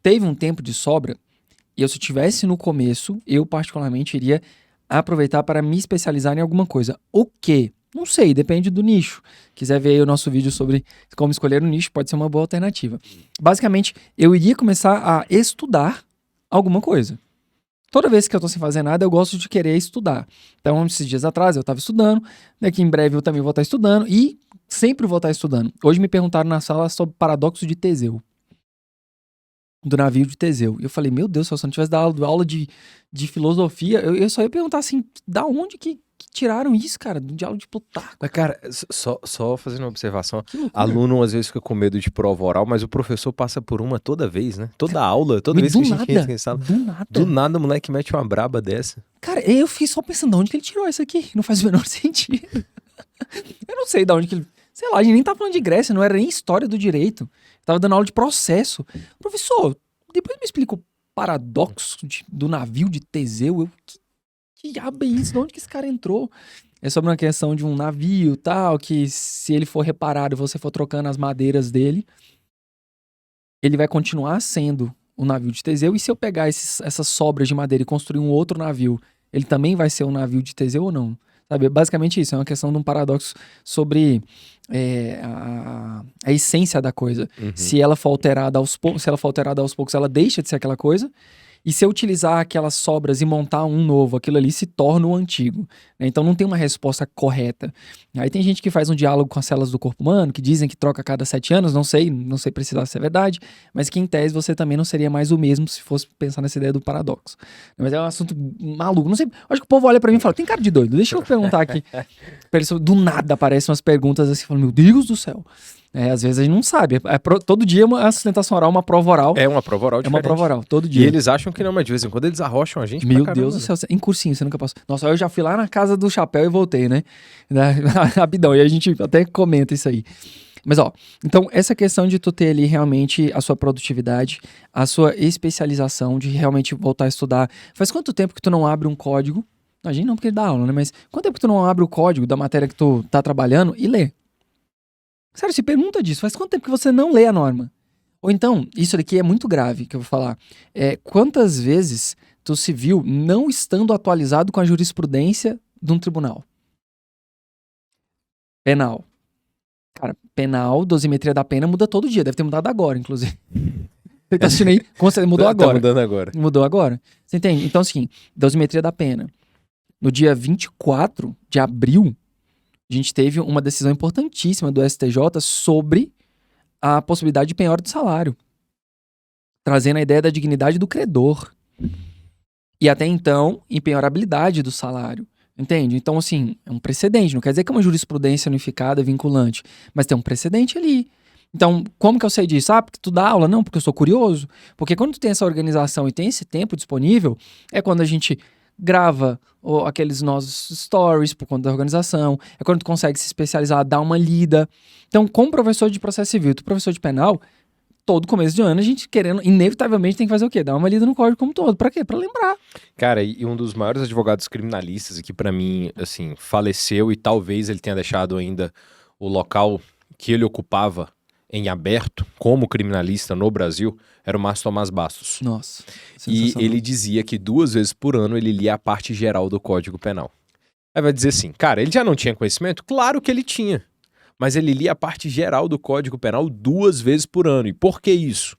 teve um tempo de sobra, e se eu tivesse no começo, eu particularmente iria aproveitar para me especializar em alguma coisa. O quê? Não sei, depende do nicho. Quiser ver aí o nosso vídeo sobre como escolher um nicho, pode ser uma boa alternativa. Basicamente, eu iria começar a estudar alguma coisa. Toda vez que eu tô sem fazer nada, eu gosto de querer estudar. Então, esses dias atrás eu estava estudando, daqui em breve eu também vou estar estudando e sempre vou estar estudando. Hoje me perguntaram na sala sobre o paradoxo de Teseu, do navio de Teseu. E eu falei, meu Deus, se eu não tivesse dado aula de filosofia, eu só ia perguntar assim, da onde que tiraram isso, cara? Do diálogo de Plutarco. Mas, cara, só fazendo uma observação, Que loucura. aluno às vezes fica com medo de prova oral, mas o professor passa por uma toda vez, né? Toda aula, toda vez que a gente entra em sala. Do nada o moleque mete uma braba dessa. Cara, eu fiquei só pensando, de onde que ele tirou isso aqui? Não faz o menor sentido. Eu não sei de onde que ele... Sei lá, a gente nem tá falando de Grécia, não era nem história do direito. Eu tava dando aula de processo. Professor, depois me explica o paradoxo do navio de Teseu. Que diabo é isso? De onde que esse cara entrou? É sobre uma questão de um navio tal, que se ele for reparado e você for trocando as madeiras dele, ele vai continuar sendo o navio de Teseu. E se eu pegar essas sobras de madeira e construir um outro navio, ele também vai ser um navio de Teseu ou não? Sabe? Basicamente isso, é uma questão de um paradoxo sobre a essência da coisa. Uhum. Se ela for alterada aos poucos, ela deixa de ser aquela coisa. E se eu utilizar aquelas sobras e montar um novo, aquilo ali se torna o antigo, né? Então não tem uma resposta correta. Aí tem gente que faz um diálogo com as células do corpo humano, que dizem que troca a cada 7 anos, não sei precisar se é verdade, mas que em tese você também não seria mais o mesmo se fosse pensar nessa ideia do paradoxo. Mas é um assunto maluco, não sei, acho que o povo olha pra mim e fala, tem cara de doido, deixa eu perguntar aqui. Do nada aparecem umas perguntas assim, falando, meu Deus do céu. Às vezes a gente não sabe. Todo dia a sustentação oral é uma prova oral. É uma prova oral diferente. É uma prova oral, todo dia. E eles acham que não, mas de vez em quando eles arrocham a gente Meu pra Deus do céu, em cursinho você nunca passou. Nossa, eu já fui lá na casa do chapéu e voltei, né? Rapidão, e a gente até comenta isso aí. Mas ó, então essa questão de tu ter ali realmente a sua produtividade, a sua especialização, de realmente voltar a estudar. Faz quanto tempo que tu não abre um código? A gente não porque dá aula, né? Mas quanto tempo que tu não abre o código da matéria que tu tá trabalhando e lê? Sério, se pergunta disso. Faz quanto tempo que você não lê a norma? Ou então, isso daqui é muito grave que eu vou falar. Quantas vezes tu se viu não estando atualizado com a jurisprudência de um tribunal? Penal. Cara, penal, dosimetria da pena muda todo dia. Deve ter mudado agora, inclusive. Você tá assistindo aí? Mudou agora. Tá mudando agora. Mudou agora. Você entende? Então, assim, dosimetria da pena. No dia 24 de abril, a gente teve uma decisão importantíssima do STJ sobre a possibilidade de penhora do salário, trazendo a ideia da dignidade do credor. E até então, impenhorabilidade do salário. Entende? Então, assim, é um precedente. Não quer dizer que é uma jurisprudência unificada, vinculante, mas tem um precedente ali. Então, como que eu sei disso? Porque tu dá aula? Não, porque eu sou curioso. Porque quando tu tem essa organização e tem esse tempo disponível, é quando a gente grava aqueles nossos stories por conta da organização, é quando tu consegue se especializar, dar uma lida. Então, como professor de processo civil, tu professor de penal, todo começo de ano a gente querendo, inevitavelmente tem que fazer o quê? Dar uma lida no código como todo. Pra quê? Pra lembrar. Cara, e um dos maiores advogados criminalistas aqui pra mim, assim, faleceu e talvez ele tenha deixado ainda o local que ele ocupava em aberto como criminalista no Brasil, era o Márcio Tomás Bastos. Nossa. E ele dizia que 2 vezes por ano ele lia a parte geral do Código Penal. Aí vai dizer assim, cara, ele já não tinha conhecimento? Claro que ele tinha. Mas ele lia a parte geral do Código Penal 2 vezes por ano. E por que isso?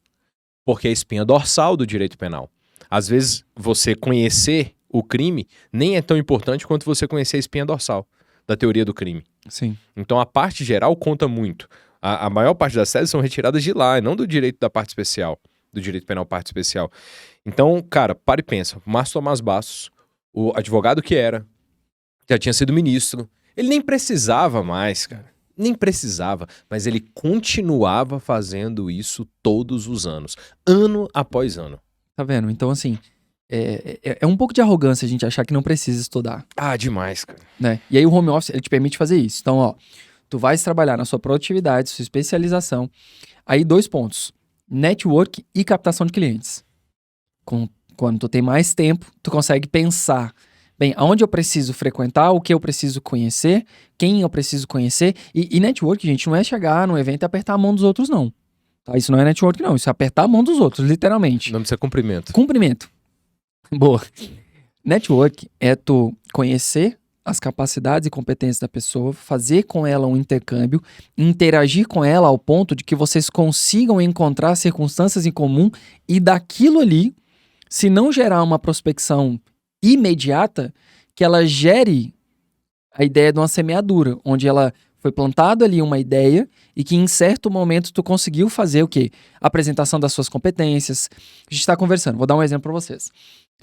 Porque é a espinha dorsal do direito penal. Às vezes, você conhecer o crime nem é tão importante quanto você conhecer a espinha dorsal da teoria do crime. Sim. Então, a parte geral conta muito. A maior parte das teses são retiradas de lá, e não do direito da parte especial, do direito penal parte especial. Então, cara, para e pensa. Márcio Tomás Bastos, o advogado que era, já tinha sido ministro, ele nem precisava mais, cara. Nem precisava, mas ele continuava fazendo isso todos os anos, ano após ano. Tá vendo? Então, assim, é um pouco de arrogância a gente achar que não precisa estudar. Ah, demais, cara. Né? E aí o home office, ele te permite fazer isso. Então, ó, tu vais trabalhar na sua produtividade, sua especialização. Aí 2 pontos, network e captação de clientes. Quando tu tem mais tempo, tu consegue pensar, bem, aonde eu preciso frequentar, o que eu preciso conhecer, quem eu preciso conhecer. E network, gente, não é chegar num evento e apertar a mão dos outros, não. Tá? Isso não é network, não. Isso é apertar a mão dos outros, literalmente. O nome disso é cumprimento. Cumprimento. Boa. Network é tu conhecer as capacidades e competências da pessoa, fazer com ela um intercâmbio, interagir com ela ao ponto de que vocês consigam encontrar circunstâncias em comum e daquilo ali, se não gerar uma prospecção imediata, que ela gere a ideia de uma semeadura, onde ela foi plantada ali uma ideia e que em certo momento tu conseguiu fazer o quê? Apresentação das suas competências. A gente está conversando, vou dar um exemplo para vocês.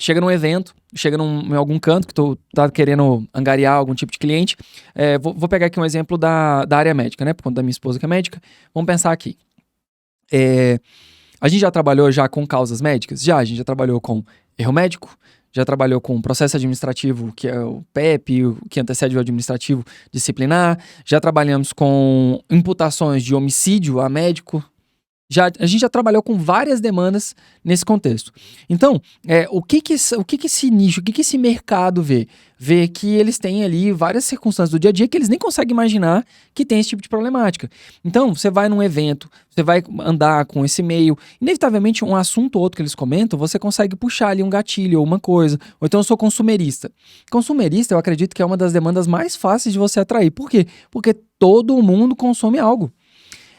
Chega num evento, chega em algum canto que tu tá querendo angariar algum tipo de cliente. Vou pegar aqui um exemplo da área médica, né? Por conta da minha esposa que é médica. Vamos pensar aqui. A gente já trabalhou já com causas médicas? A gente já trabalhou com erro médico, já trabalhou com processo administrativo, que é o PEP, que antecede o administrativo disciplinar. Já trabalhamos com imputações de homicídio a médico. A gente já trabalhou com várias demandas nesse contexto. Então, o que esse nicho, o que esse mercado vê? Vê que eles têm ali várias circunstâncias do dia a dia que eles nem conseguem imaginar que tem esse tipo de problemática. Então, você vai num evento, você vai andar com esse meio, inevitavelmente um assunto ou outro que eles comentam, você consegue puxar ali um gatilho ou uma coisa. Ou então eu sou consumerista. Consumerista, eu acredito que é uma das demandas mais fáceis de você atrair. Por quê? Porque todo mundo consome algo.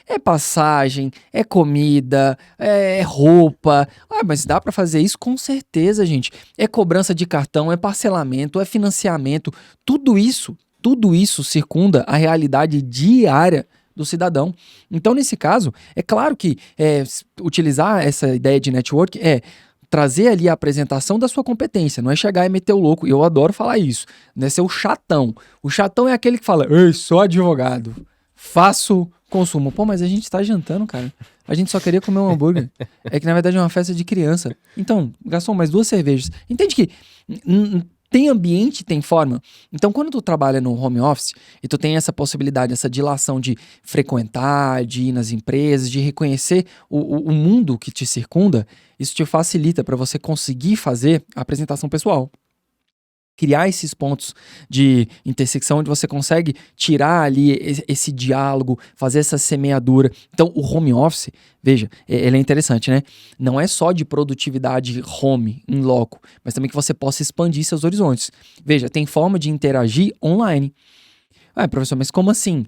É passagem, é comida, é roupa. Ah, mas dá pra fazer isso com certeza, gente. É cobrança de cartão, é parcelamento, é financiamento. Tudo isso circunda a realidade diária do cidadão. Então, nesse caso, é claro que utilizar essa ideia de network é trazer ali a apresentação da sua competência, não é chegar e meter o louco. E eu adoro falar isso, não é ser o chatão. O chatão é aquele que fala, ei, sou advogado, faço consumo. Pô, mas a gente tá jantando, cara. A gente só queria comer um hambúrguer. É que na verdade é uma festa de criança. Então, garçom, mais 2 cervejas. Entende que tem ambiente, tem forma. Então, quando tu trabalha no home office e tu tem essa possibilidade, essa dilação de frequentar, de ir nas empresas, de reconhecer o mundo que te circunda, isso te facilita para você conseguir fazer a apresentação pessoal. Criar esses pontos de intersecção onde você consegue tirar ali esse diálogo, fazer essa semeadura. Então, o home office, veja, ele é interessante, né? Não é só de produtividade home, em loco, mas também que você possa expandir seus horizontes. Veja, tem forma de interagir online. Ah, professor, mas como assim?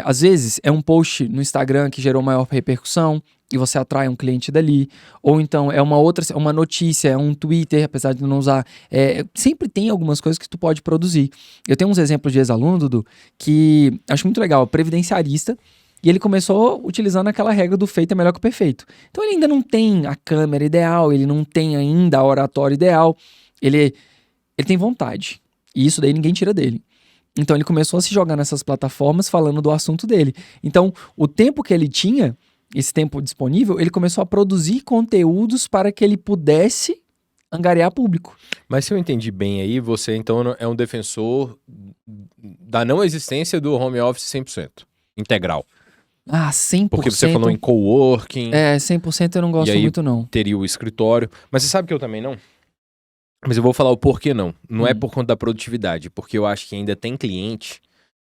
Às vezes é um post no Instagram que gerou maior repercussão e você atrai um cliente dali, ou então é uma notícia, é um Twitter, apesar de não usar, sempre tem algumas coisas que tu pode produzir. Eu tenho uns exemplos de ex-aluno, Dudu, que acho muito legal, utilizando aquela regra do feito é melhor que o perfeito. Então ele ainda não tem a câmera ideal, ele não tem ainda a oratória ideal, ele tem vontade, e isso daí ninguém tira dele. Então ele começou a se jogar nessas plataformas falando do assunto dele. Então o tempo que ele tinha, esse tempo disponível, ele começou a produzir conteúdos para que ele pudesse angariar público. Mas se eu entendi bem aí, você então é um defensor da não existência do home office 100%, integral. Ah, 100%. Porque você falou em coworking. 100% eu não gosto muito não. Teria o escritório. Mas você sabe que eu também não? Mas eu vou falar o porquê não. Não é por conta da produtividade, porque eu acho que ainda tem cliente,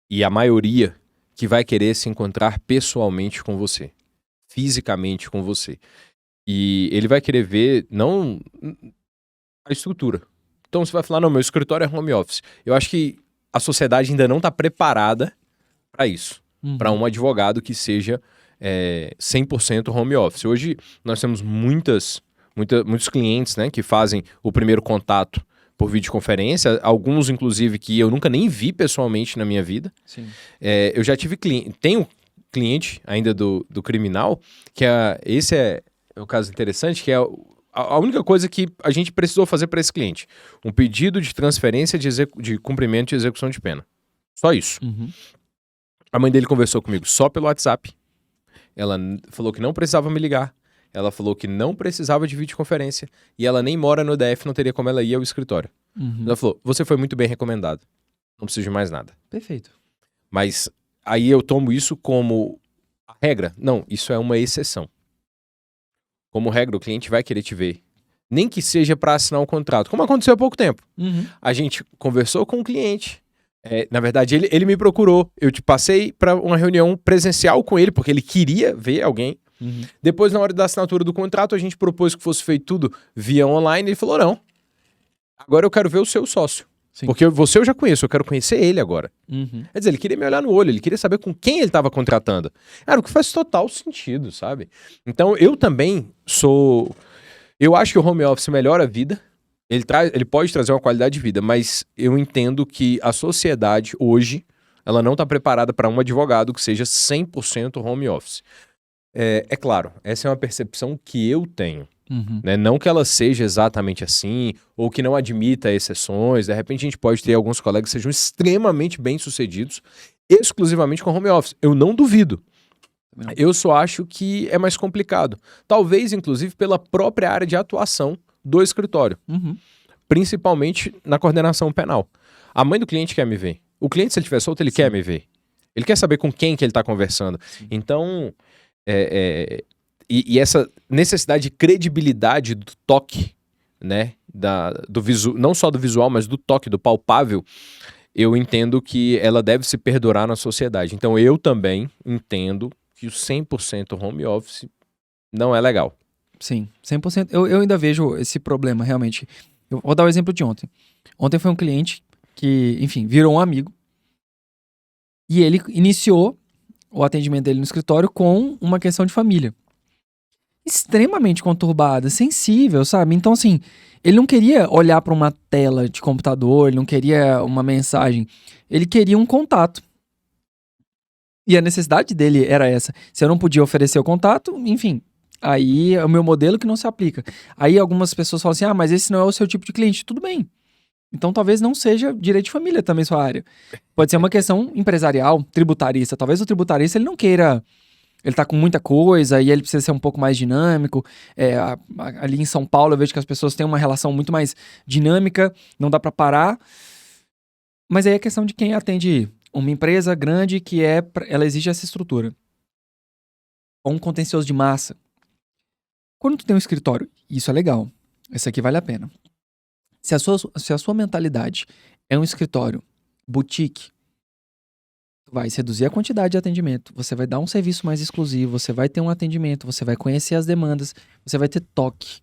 e a maioria, que vai querer se encontrar pessoalmente com você. Fisicamente com você. E ele vai querer ver, não a estrutura. Então você vai falar, não, meu escritório é home office. Eu acho que a sociedade ainda não está preparada para isso. Para um advogado que seja 100% home office. Hoje nós temos muitos clientes, né, que fazem o primeiro contato por videoconferência, alguns inclusive que eu nunca nem vi pessoalmente na minha vida. Sim. Eu já tive tenho cliente ainda do criminal, que esse é o caso interessante, que é a única coisa que a gente precisou fazer para esse cliente. Um pedido de transferência de cumprimento de execução de pena. Só isso. A mãe dele conversou comigo só pelo WhatsApp. Ela falou que não precisava me ligar. Ela falou que não precisava de videoconferência. E ela nem mora no DF, não teria como ela ir ao escritório. Ela falou, você foi muito bem recomendado. Não preciso de mais nada. Perfeito. Mas aí eu tomo isso como a regra. Não, isso é uma exceção. Como regra, o cliente vai querer te ver. Nem que seja para assinar um contrato. Como aconteceu há pouco tempo. A gente conversou com o cliente. Na verdade, ele me procurou. Eu te passei para uma reunião presencial com ele, porque ele queria ver alguém. Depois, na hora da assinatura do contrato, a gente propôs que fosse feito tudo via online. Ele falou, não. Agora eu quero ver o seu sócio. Sim. Porque você eu já conheço, eu quero conhecer ele agora. Quer dizer, ele queria me olhar no olho, ele queria saber com quem ele estava contratando. Era o que faz total sentido, sabe? Então, eu também sou... Eu acho que o home office melhora a vida. Ele pode trazer uma qualidade de vida, mas eu entendo que a sociedade, hoje, ela não está preparada para um advogado que seja 100% home office. É claro, essa é uma percepção que eu tenho. Né? Não que ela seja exatamente assim, ou que não admita exceções. De repente a gente pode ter alguns colegas que sejam extremamente bem-sucedidos, exclusivamente com home office. Eu não duvido. Eu só acho que é mais complicado. Talvez, inclusive, pela própria área de atuação do escritório. Principalmente na coordenação penal. A mãe do cliente quer me ver. O cliente, se ele estiver solto, ele quer me ver. Ele quer saber com quem que ele está conversando. Então... E essa necessidade de credibilidade do toque, né, não só do visual, mas do toque, do palpável, eu entendo que ela deve se perdurar na sociedade. Então eu também entendo que o 100% home office não é legal. Sim, 100%. Eu ainda vejo esse problema, realmente. Eu vou dar o exemplo de ontem. Ontem foi um cliente que, enfim, virou um amigo e ele iniciou o atendimento dele no escritório com uma questão de família. Extremamente conturbada, sensível, sabe? Então, assim, ele não queria olhar para uma tela de computador, ele não queria uma mensagem, ele queria um contato. E a necessidade dele era essa. Se eu não podia oferecer o contato, enfim, aí é o meu modelo que não se aplica. Aí algumas pessoas falam assim, mas esse não é o seu tipo de cliente. Tudo bem. Então talvez não seja direito de família também sua área. Pode ser uma questão empresarial, tributarista. Talvez o tributarista ele não queira... Ele tá com muita coisa e ele precisa ser um pouco mais dinâmico. Ali em São Paulo eu vejo que as pessoas têm uma relação muito mais dinâmica, não dá para parar. Mas aí é questão de quem atende uma empresa grande que ela exige essa estrutura. Ou um contencioso de massa. Quando tu tem um escritório, isso é legal. Esse aqui vale a pena. Se a sua mentalidade é um escritório boutique, tu vai reduzir a quantidade de atendimento, você vai dar um serviço mais exclusivo, você vai ter um atendimento, você vai conhecer as demandas, você vai ter toque.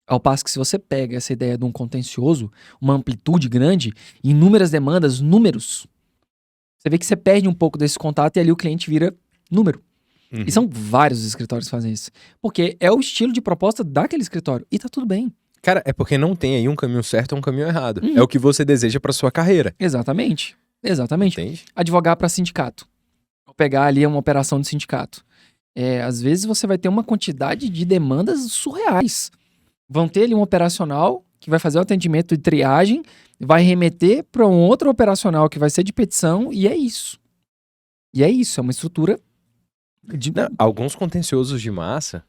Ao passo que se você pega essa ideia de um contencioso, uma amplitude grande, inúmeras demandas, números, você vê que você perde um pouco desse contato e ali o cliente vira número. Uhum. E são vários escritórios que fazem isso. Porque é o estilo de proposta daquele escritório. E tá tudo bem. Cara, é porque não tem aí um caminho certo ou um caminho errado. É o que você deseja pra sua carreira. Exatamente. Exatamente. Entende? Advogar para sindicato. Ou pegar ali uma operação de sindicato. Às vezes você vai ter uma quantidade de demandas surreais. Vão ter ali um operacional que vai fazer o atendimento de triagem, vai remeter para um outro operacional que vai ser de petição, e é isso. E é isso, é uma estrutura... Não, alguns contenciosos de massa,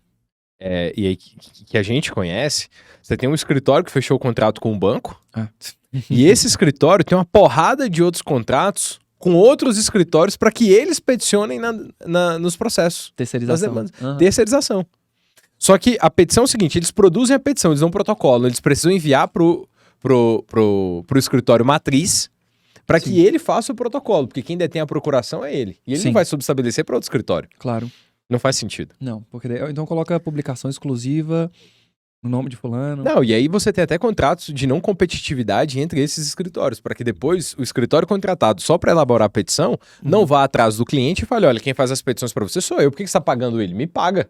e aí que a gente conhece, você tem um escritório que fechou o contrato com o banco, e esse escritório tem uma porrada de outros contratos com outros escritórios para que eles peticionem nos processos. Terceirização. Terceirização. Só que a petição é o seguinte, eles produzem a petição, eles dão um protocolo, eles precisam enviar pro escritório matriz para que ele faça o protocolo, porque quem detém a procuração é ele. E ele não vai subestabelecer para outro escritório. Claro. Não faz sentido. Não, porque então coloca a publicação exclusiva no nome de fulano. Não, e aí você tem até contratos de não competitividade entre esses escritórios, para que depois o escritório contratado só para elaborar a petição não vá atrás do cliente e fale, olha, quem faz as petições para você sou eu, por que você está pagando ele? Me paga.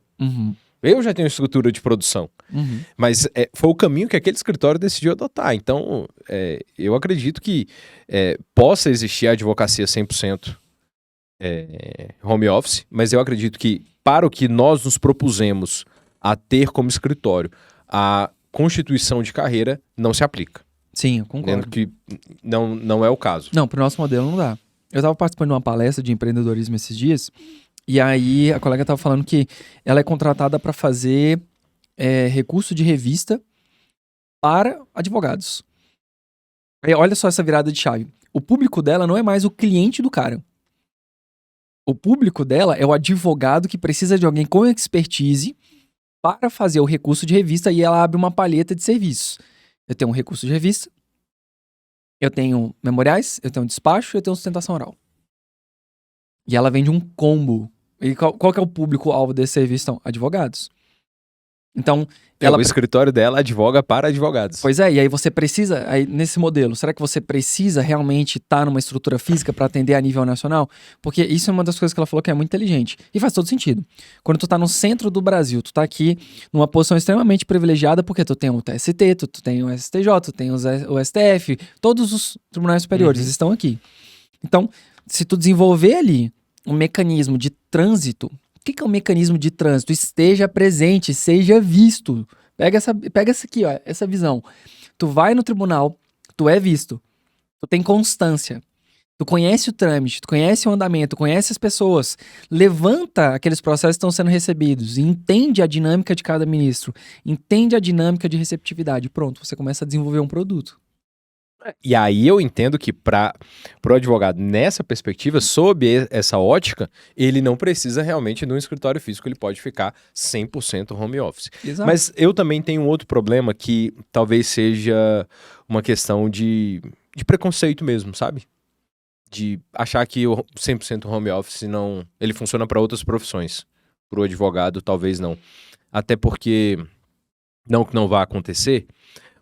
Eu já tenho estrutura de produção. Mas foi o caminho que aquele escritório decidiu adotar. Então, eu acredito que possa existir a advocacia 100% home office, mas eu acredito que para o que nós nos propusemos a ter como escritório, a constituição de carreira não se aplica. Sim, eu concordo. Dentro que não é o caso. Não, pro nosso modelo não dá. Eu estava participando de uma palestra de empreendedorismo esses dias, e aí a colega estava falando que ela é contratada para fazer recurso de revista para advogados. Aí, olha só essa virada de chave. O público dela não é mais o cliente do cara. O público dela é o advogado que precisa de alguém com expertise para fazer o recurso de revista, e ela abre uma palheta de serviços. Eu tenho um recurso de revista, eu tenho memoriais, eu tenho despacho, eu tenho sustentação oral. E ela vende um combo. E qual que é o público-alvo desse serviço? Então, advogados. Então, o escritório dela advoga para advogados. Pois é, e aí você precisa, nesse modelo, será que você precisa realmente estar numa estrutura física para atender a nível nacional? Porque isso é uma das coisas que ela falou que é muito inteligente. E faz todo sentido. Quando tu tá no centro do Brasil, tu tá aqui numa posição extremamente privilegiada, porque tu tem o TST, tu tem o STJ, tu tem o STF, todos os tribunais superiores estão aqui. Então, se tu desenvolver ali um mecanismo de trânsito, o que é um mecanismo de trânsito? Esteja presente, seja visto. Pega essa aqui, ó, essa visão. Tu vai no tribunal, tu é visto. Tu tem constância. Tu conhece o trâmite, tu conhece o andamento, tu conhece as pessoas. Levanta aqueles processos que estão sendo recebidos e entende a dinâmica de cada ministro. Entende a dinâmica de receptividade. Pronto, você começa a desenvolver um produto. E aí eu entendo que para o advogado, nessa perspectiva, sob essa ótica, ele não precisa realmente de um escritório físico, ele pode ficar 100% home office. Exato. Mas eu também tenho um outro problema que talvez seja uma questão de preconceito mesmo, sabe? De achar que o 100% home office não, ele funciona para outras profissões. Para o advogado, talvez não. Até porque, não que não vá acontecer,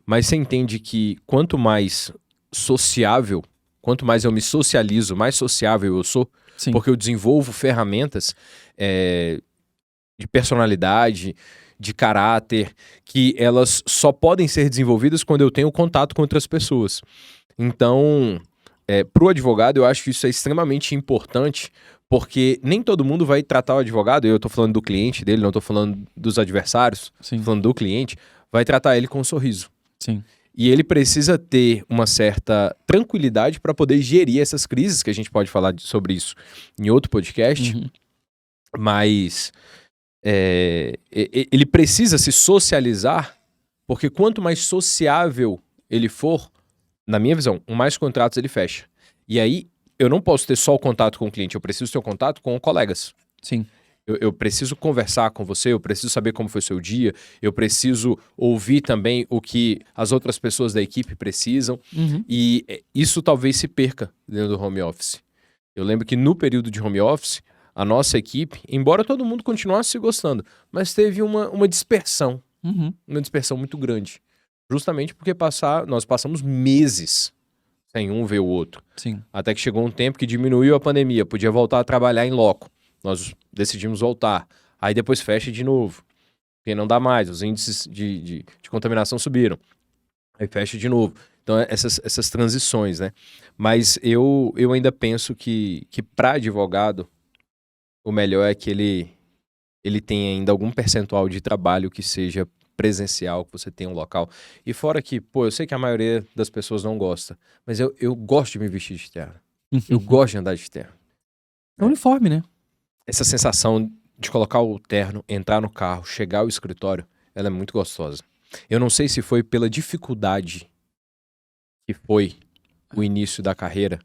mas você entende que quanto mais sociável quanto mais eu me socializo, mais sociável eu sou, Sim. porque eu desenvolvo ferramentas de personalidade, de caráter, que elas só podem ser desenvolvidas quando eu tenho contato com outras pessoas. Então, para o advogado, eu acho que isso é extremamente importante, porque nem todo mundo vai tratar o advogado, eu estou falando do cliente dele, não estou falando dos adversários, estou falando do cliente, vai tratar ele com um sorriso. Sim. E ele precisa ter uma certa tranquilidade para poder gerir essas crises, que a gente pode falar sobre isso em outro podcast, mas ele precisa se socializar, porque quanto mais sociável ele for, na minha visão, mais contratos ele fecha. E aí, eu não posso ter só o contato com o cliente, eu preciso ter o contato com colegas. Sim. Eu preciso conversar com você, eu preciso saber como foi o seu dia, eu preciso ouvir também o que as outras pessoas da equipe precisam. E isso talvez se perca dentro do home office. Eu lembro que no período de home office, a nossa equipe, embora todo mundo continuasse se gostando, mas teve uma dispersão. Uma dispersão muito grande. Justamente porque nós passamos meses sem um ver o outro. Sim. Até que chegou um tempo que diminuiu a pandemia, podia voltar a trabalhar em loco. Nós decidimos voltar. Aí depois fecha de novo. Porque não dá mais, os índices de contaminação subiram. Aí fecha de novo. Então, essas transições, né? Mas eu ainda penso que para advogado, o melhor é que ele tenha ainda algum percentual de trabalho que seja presencial, que você tenha um local. E fora que, eu sei que a maioria das pessoas não gosta, mas eu gosto de me vestir de terno. Eu gosto de andar de terno. É um uniforme, né? Essa sensação de colocar o terno, entrar no carro, chegar ao escritório, ela é muito gostosa. Eu não sei se foi pela dificuldade que foi o início da carreira,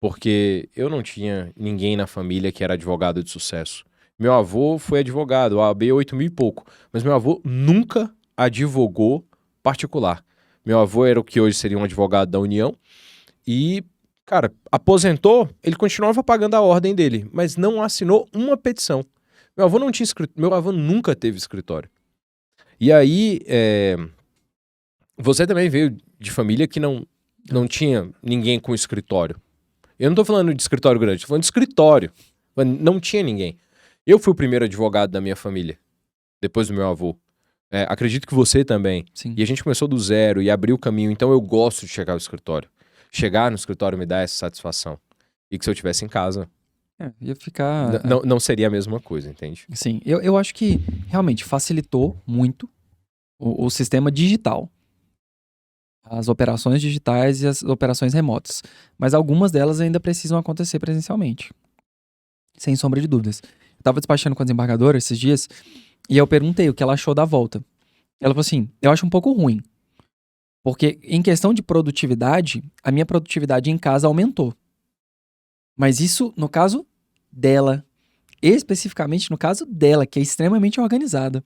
porque eu não tinha ninguém na família que era advogado de sucesso. Meu avô foi advogado, a AB 8.000 e pouco, mas meu avô nunca advogou particular. Meu avô era o que hoje seria um advogado da União e, cara, aposentou, ele continuava pagando a ordem dele, mas não assinou uma petição. Meu avô não tinha meu avô nunca teve escritório. E aí, você também veio de família que não tinha ninguém com escritório. Eu não tô falando de escritório grande, tô falando de escritório. Não tinha ninguém. Eu fui o primeiro advogado da minha família, depois do meu avô. Acredito que você também. Sim. E a gente começou do zero e abriu o caminho, então eu gosto de chegar ao escritório. Chegar no escritório me dá essa satisfação. E que se eu estivesse em casa, ia ficar... não seria a mesma coisa, entende? Sim, eu acho que realmente facilitou muito o sistema digital. As operações digitais e as operações remotas. Mas algumas delas ainda precisam acontecer presencialmente. Sem sombra de dúvidas. Eu tava despachando com a desembargadora esses dias e eu perguntei o que ela achou da volta. Ela falou assim, eu acho um pouco ruim. Porque em questão de produtividade, a minha produtividade em casa aumentou. Mas isso no caso dela. Especificamente no caso dela, que é extremamente organizada.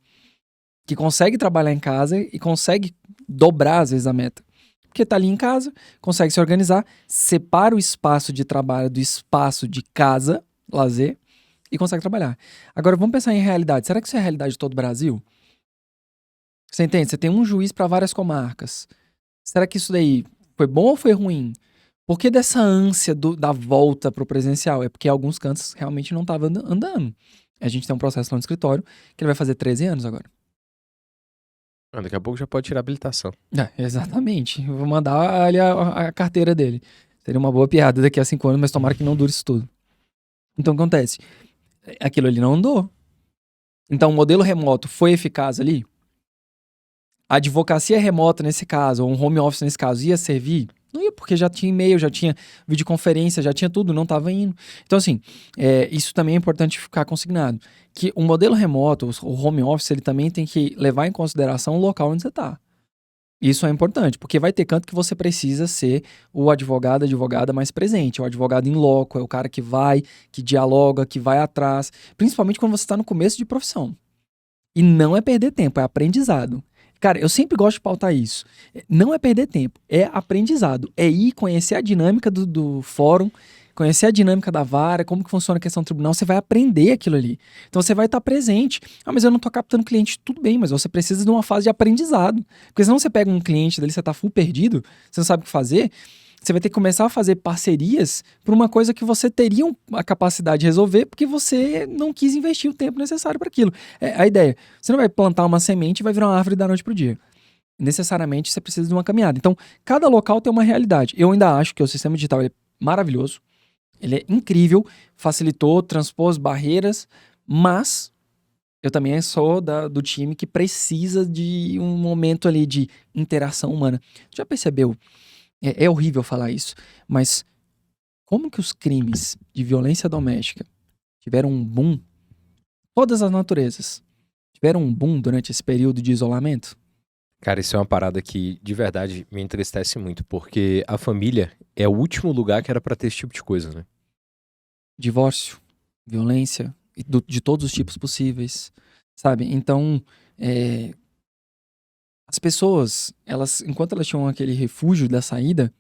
Que consegue trabalhar em casa e consegue dobrar às vezes a meta. Porque tá ali em casa, consegue se organizar, separa o espaço de trabalho do espaço de casa, lazer, e consegue trabalhar. Agora vamos pensar em realidade. Será que isso é a realidade de todo o Brasil? Você entende? Você tem um juiz para várias comarcas. Será que isso daí foi bom ou foi ruim? Por que dessa ânsia da volta pro presencial? É porque alguns cantos realmente não estavam andando. A gente tem um processo lá no escritório que ele vai fazer 13 anos agora. Daqui a pouco já pode tirar a habilitação. Exatamente. Eu vou mandar ali a carteira dele. Seria uma boa piada daqui a 5 anos, mas tomara que não dure isso tudo. Então o que acontece? Aquilo ali não andou. Então o modelo remoto foi eficaz ali? A advocacia remota nesse caso, ou um home office nesse caso, ia servir? Não ia, porque já tinha e-mail, já tinha videoconferência, já tinha tudo, não estava indo. Então assim, isso também é importante ficar consignado. Que o modelo remoto, o home office, ele também tem que levar em consideração o local onde você está. Isso é importante, porque vai ter canto que você precisa ser o advogado, a advogada mais presente. O advogado em loco, é o cara que vai, que dialoga, que vai atrás. Principalmente quando você está no começo de profissão. E não é perder tempo, é aprendizado. Cara, eu sempre gosto de pautar isso. Não é perder tempo, é aprendizado. É ir conhecer a dinâmica do fórum, conhecer a dinâmica da vara, como que funciona a questão do tribunal, você vai aprender aquilo ali. Então você vai estar presente. Mas eu não estou captando cliente. Tudo bem, mas você precisa de uma fase de aprendizado. Porque senão você pega um cliente dali, você está full perdido, você não sabe o que fazer, Você vai ter que começar a fazer parcerias por uma coisa que você teria a capacidade de resolver porque você não quis investir o tempo necessário para aquilo. É a ideia. Você não vai plantar uma semente e vai virar uma árvore da noite pro dia. Necessariamente você precisa de uma caminhada. Então, cada local tem uma realidade. Eu ainda acho que o sistema digital é maravilhoso. Ele é incrível, facilitou, transpôs barreiras, mas eu também sou do time que precisa de um momento ali de interação humana. Já percebeu? É horrível falar isso, mas como que os crimes de violência doméstica tiveram um boom? Todas as naturezas tiveram um boom durante esse período de isolamento? Cara, isso é uma parada que, de verdade, me entristece muito, porque a família é o último lugar que era pra ter esse tipo de coisa, né? Divórcio, violência, de todos os tipos possíveis, sabe? Então, as pessoas, enquanto elas tinham aquele refúgio da saída,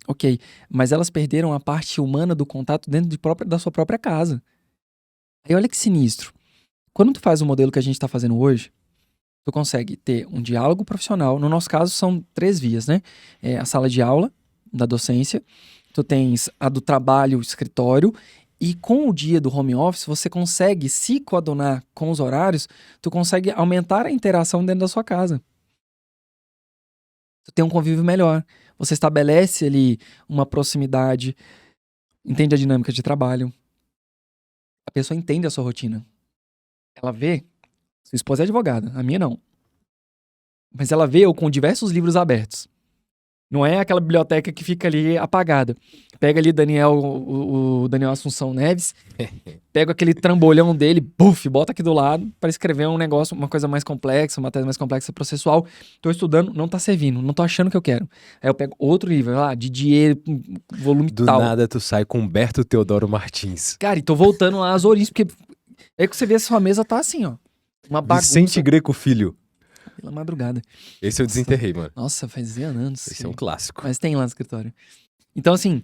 ok, mas elas perderam a parte humana do contato dentro da sua própria casa. Aí olha que sinistro. Quando tu faz o modelo que a gente tá fazendo hoje, tu consegue ter um diálogo profissional. No nosso caso, são 3 vias, né? A sala de aula, da docência, tu tens a do trabalho, o escritório, e com o dia do home office, você consegue se coadunar com os horários, tu consegue aumentar a interação dentro da sua casa. Tu tem um convívio melhor. Você estabelece ali uma proximidade, entende a dinâmica de trabalho. A pessoa entende a sua rotina. Ela vê, sua esposa é advogada, a minha não. Mas ela vê eu com diversos livros abertos. Não é aquela biblioteca que fica ali apagada. Pega ali o Daniel Assunção Neves, pega aquele trambolhão dele, bota aqui do lado para escrever um negócio, uma coisa mais complexa, uma tese mais complexa processual. Tô estudando, não tá servindo, não tô achando que eu quero. Aí eu pego outro livro, lá, Didier, volume Do tal. nada tu sai com Humberto Teodoro Martins. Cara, e tô voltando lá às origens, porque é que você vê a sua mesa tá assim, ó. Uma bagunça. Vicente Greco Filho. Pela madrugada. Esse eu desenterrei, mano. Nossa, faz anos. Esse é um clássico. Mas tem lá no escritório. Então, assim,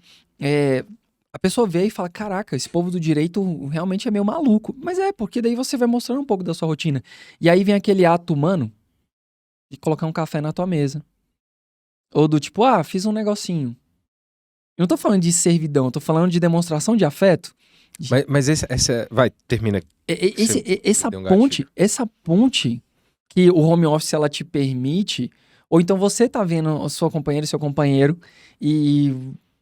a pessoa vê e fala, caraca, esse povo do direito realmente é meio maluco. Mas porque daí você vai mostrando um pouco da sua rotina. E aí vem aquele ato humano de colocar um café na tua mesa. Ou do tipo, fiz um negocinho. Eu não tô falando de servidão, eu tô falando de demonstração de afeto. Mas vai, termina. Essa ponte que o home office ela te permite, ou então você tá vendo a sua companheira e seu companheiro e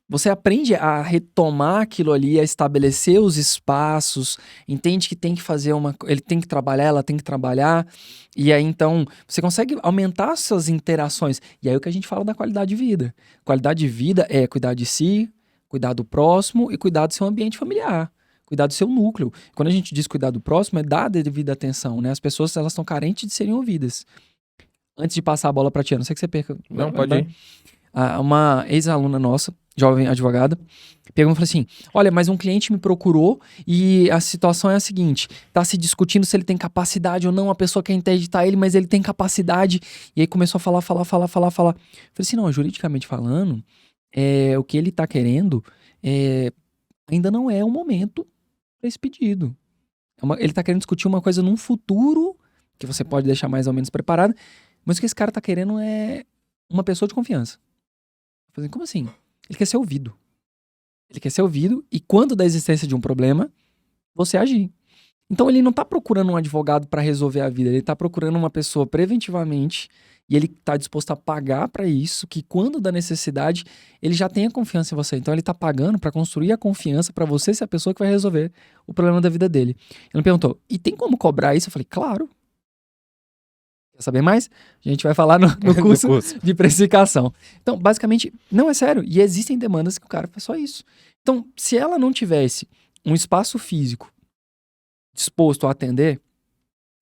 você aprende a retomar aquilo ali, a estabelecer os espaços, entende que tem que fazer ele tem que trabalhar, ela tem que trabalhar, e aí então você consegue aumentar suas interações. E aí o que a gente fala da qualidade de vida. Qualidade de vida é cuidar de si, cuidar do próximo e cuidar do seu ambiente familiar. Cuidar do seu núcleo. Quando a gente diz cuidar do próximo, é dar a devida atenção, né? As pessoas, elas estão carentes de serem ouvidas. Antes de passar a bola pra tia, não sei que você perca. Não, pode ir. Uma ex-aluna nossa, jovem advogada, pegou e falou assim, olha, mas um cliente me procurou e a situação é a seguinte, tá se discutindo se ele tem capacidade ou não, a pessoa quer interditar ele, mas ele tem capacidade. E aí começou a falar. Falei assim, não, juridicamente falando, o que ele tá querendo ainda não é o momento para esse pedido. Ele tá querendo discutir uma coisa num futuro que você pode deixar mais ou menos preparado, mas o que esse cara tá querendo é uma pessoa de confiança. Eu falei, como assim? Ele quer ser ouvido. Ele quer ser ouvido e quando da existência de um problema, você agir. Então ele não tá procurando um advogado para resolver a vida, ele tá procurando uma pessoa preventivamente e ele tá disposto a pagar para isso, que quando da necessidade, ele já tenha confiança em você. Então ele tá pagando para construir a confiança para você ser a pessoa que vai resolver o problema da vida dele. Ele me perguntou, e tem como cobrar isso? Eu falei, claro. Quer saber mais? A gente vai falar no curso de precificação. Então, basicamente, não é sério. E existem demandas que o cara faz só isso. Então, se ela não tivesse um espaço físico disposto a atender,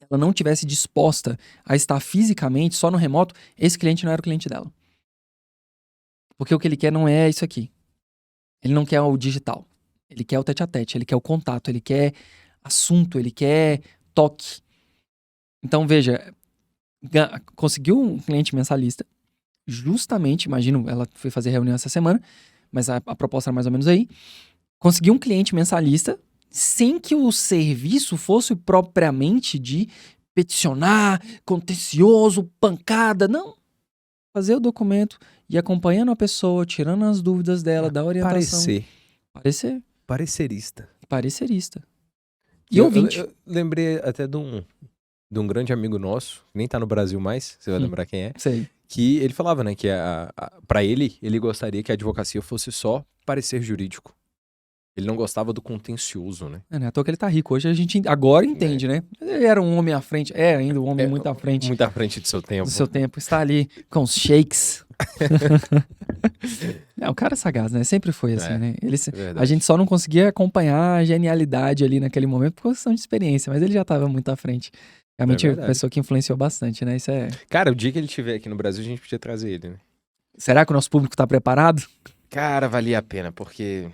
ela não tivesse disposta a estar fisicamente só no remoto, esse cliente não era o cliente dela. Porque o que ele quer não é isso aqui. Ele não quer o digital. Ele quer o tete-a-tete, ele quer o contato, ele quer assunto, ele quer toque. Então, veja, conseguiu um cliente mensalista, justamente, imagino, ela foi fazer reunião essa semana, mas a proposta era mais ou menos aí, conseguiu um cliente mensalista sem que o serviço fosse propriamente de peticionar, contencioso, pancada, não. Fazer o documento e acompanhando a pessoa, tirando as dúvidas dela, da orientação. Parecerista. Parecerista. E ouvinte. Eu lembrei até de um grande amigo nosso, nem tá no Brasil mais, você vai lembrar quem é, Sei. que ele falava, né, que pra ele gostaria que a advocacia fosse só parecer jurídico. Ele não gostava do contencioso, né? Não é à toa que ele tá rico. Hoje a gente agora entende, né? Ele era um homem à frente. É ainda um homem muito à frente. Muito à frente do seu tempo. Do seu tempo. Está ali com os shakes. O cara é sagaz, né? Sempre foi assim, né? A gente só não conseguia acompanhar a genialidade ali naquele momento por questão de experiência, mas ele já estava muito à frente. Realmente é uma pessoa que influenciou bastante, né? Isso é... Cara, o dia que ele estiver aqui no Brasil, a gente podia trazer ele, né? Será que o nosso público tá preparado? Cara, valia a pena, porque...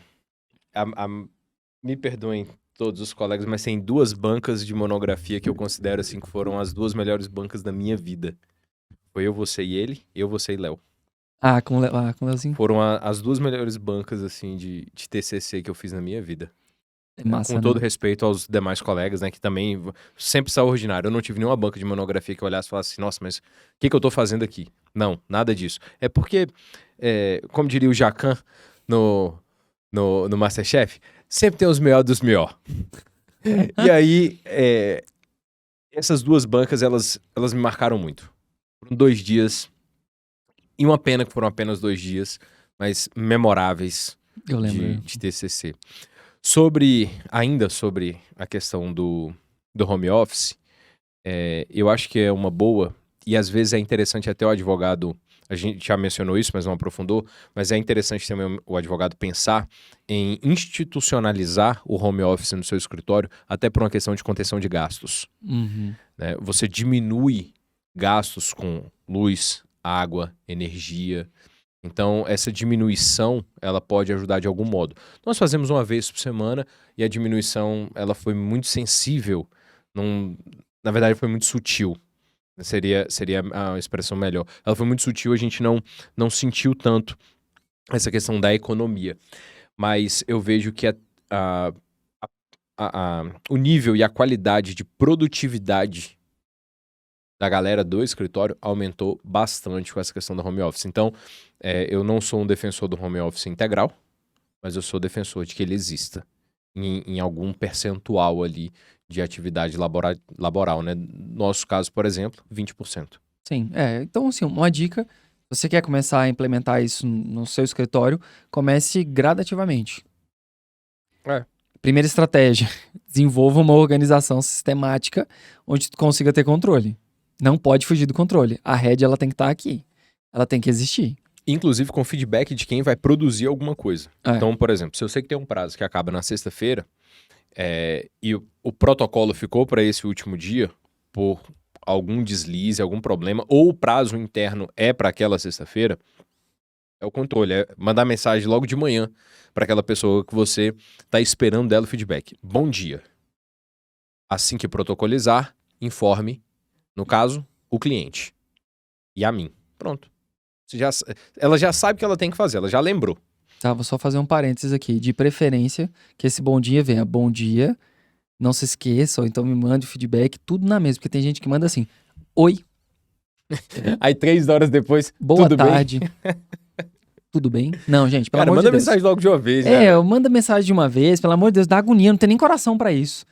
Me perdoem todos os colegas, mas tem 2 bancas de monografia que eu considero, assim, que foram as 2 melhores bancas da minha vida. Foi Eu, Você e Ele, Eu, Você e Léo. Com o Leozinho. Foram as 2 melhores bancas, assim, de TCC que eu fiz na minha vida. Massa, com todo respeito aos demais colegas, né, que também sempre são ordinário. Eu não tive nenhuma banca de monografia que eu olhasse e falasse assim, nossa, mas o que eu tô fazendo aqui? Não, nada disso. É porque, como diria o Jacan no Masterchef, sempre tem os melhores dos melhores. E aí, essas 2 bancas, elas me marcaram muito. Foram 2 dias, e uma pena que foram apenas 2 dias, mas memoráveis. Eu lembro. De TCC. Ainda sobre a questão do home office, eu acho que é uma boa, e às vezes é interessante até o advogado, a gente já mencionou isso, mas não aprofundou, mas é interessante também o advogado pensar em institucionalizar o home office no seu escritório, até por uma questão de contenção de gastos. Uhum. Né? Você diminui gastos com luz, água, energia. Então, essa diminuição, ela pode ajudar de algum modo. Nós fazemos uma vez por semana e a diminuição, ela foi muito sensível. Na verdade, foi muito sutil. Seria a expressão melhor. Ela foi muito sutil, a gente não sentiu tanto essa questão da economia. Mas eu vejo que o nível e a qualidade de produtividade da galera do escritório aumentou bastante com essa questão da home office. Então, eu não sou um defensor do home office integral, mas eu sou defensor de que ele exista em algum percentual ali de atividade laboral, né? Nosso caso, por exemplo, 20%. Sim, então assim, uma dica, se você quer começar a implementar isso no seu escritório, comece gradativamente. Primeira estratégia, desenvolva uma organização sistemática onde tu consiga ter controle. Não pode fugir do controle. A rédea, ela tem que estar aqui. Ela tem que existir. Inclusive com feedback de quem vai produzir alguma coisa. Então, por exemplo, se eu sei que tem um prazo que acaba na sexta-feira, e o protocolo ficou para esse último dia, por algum deslize, algum problema, ou o prazo interno é para aquela sexta-feira, é o controle. É mandar mensagem logo de manhã para aquela pessoa que você está esperando dela o feedback. Bom dia. Assim que protocolizar, informe, no caso, o cliente. E a mim. Pronto. Ela já sabe o que ela tem que fazer, ela já lembrou. Tá, vou só fazer um parênteses aqui. De preferência, que esse bom dia venha. Bom dia, não se esqueça, ou então me mande feedback, tudo na mesma. Porque tem gente que manda assim, oi. Aí 3 horas depois, boa tudo tarde. bem? Tudo bem? Não, gente, pelo Cara, amor de manda Deus. mensagem logo de uma vez, né? Manda mensagem de uma vez, pelo amor de Deus, dá agonia, não tem nem coração pra isso.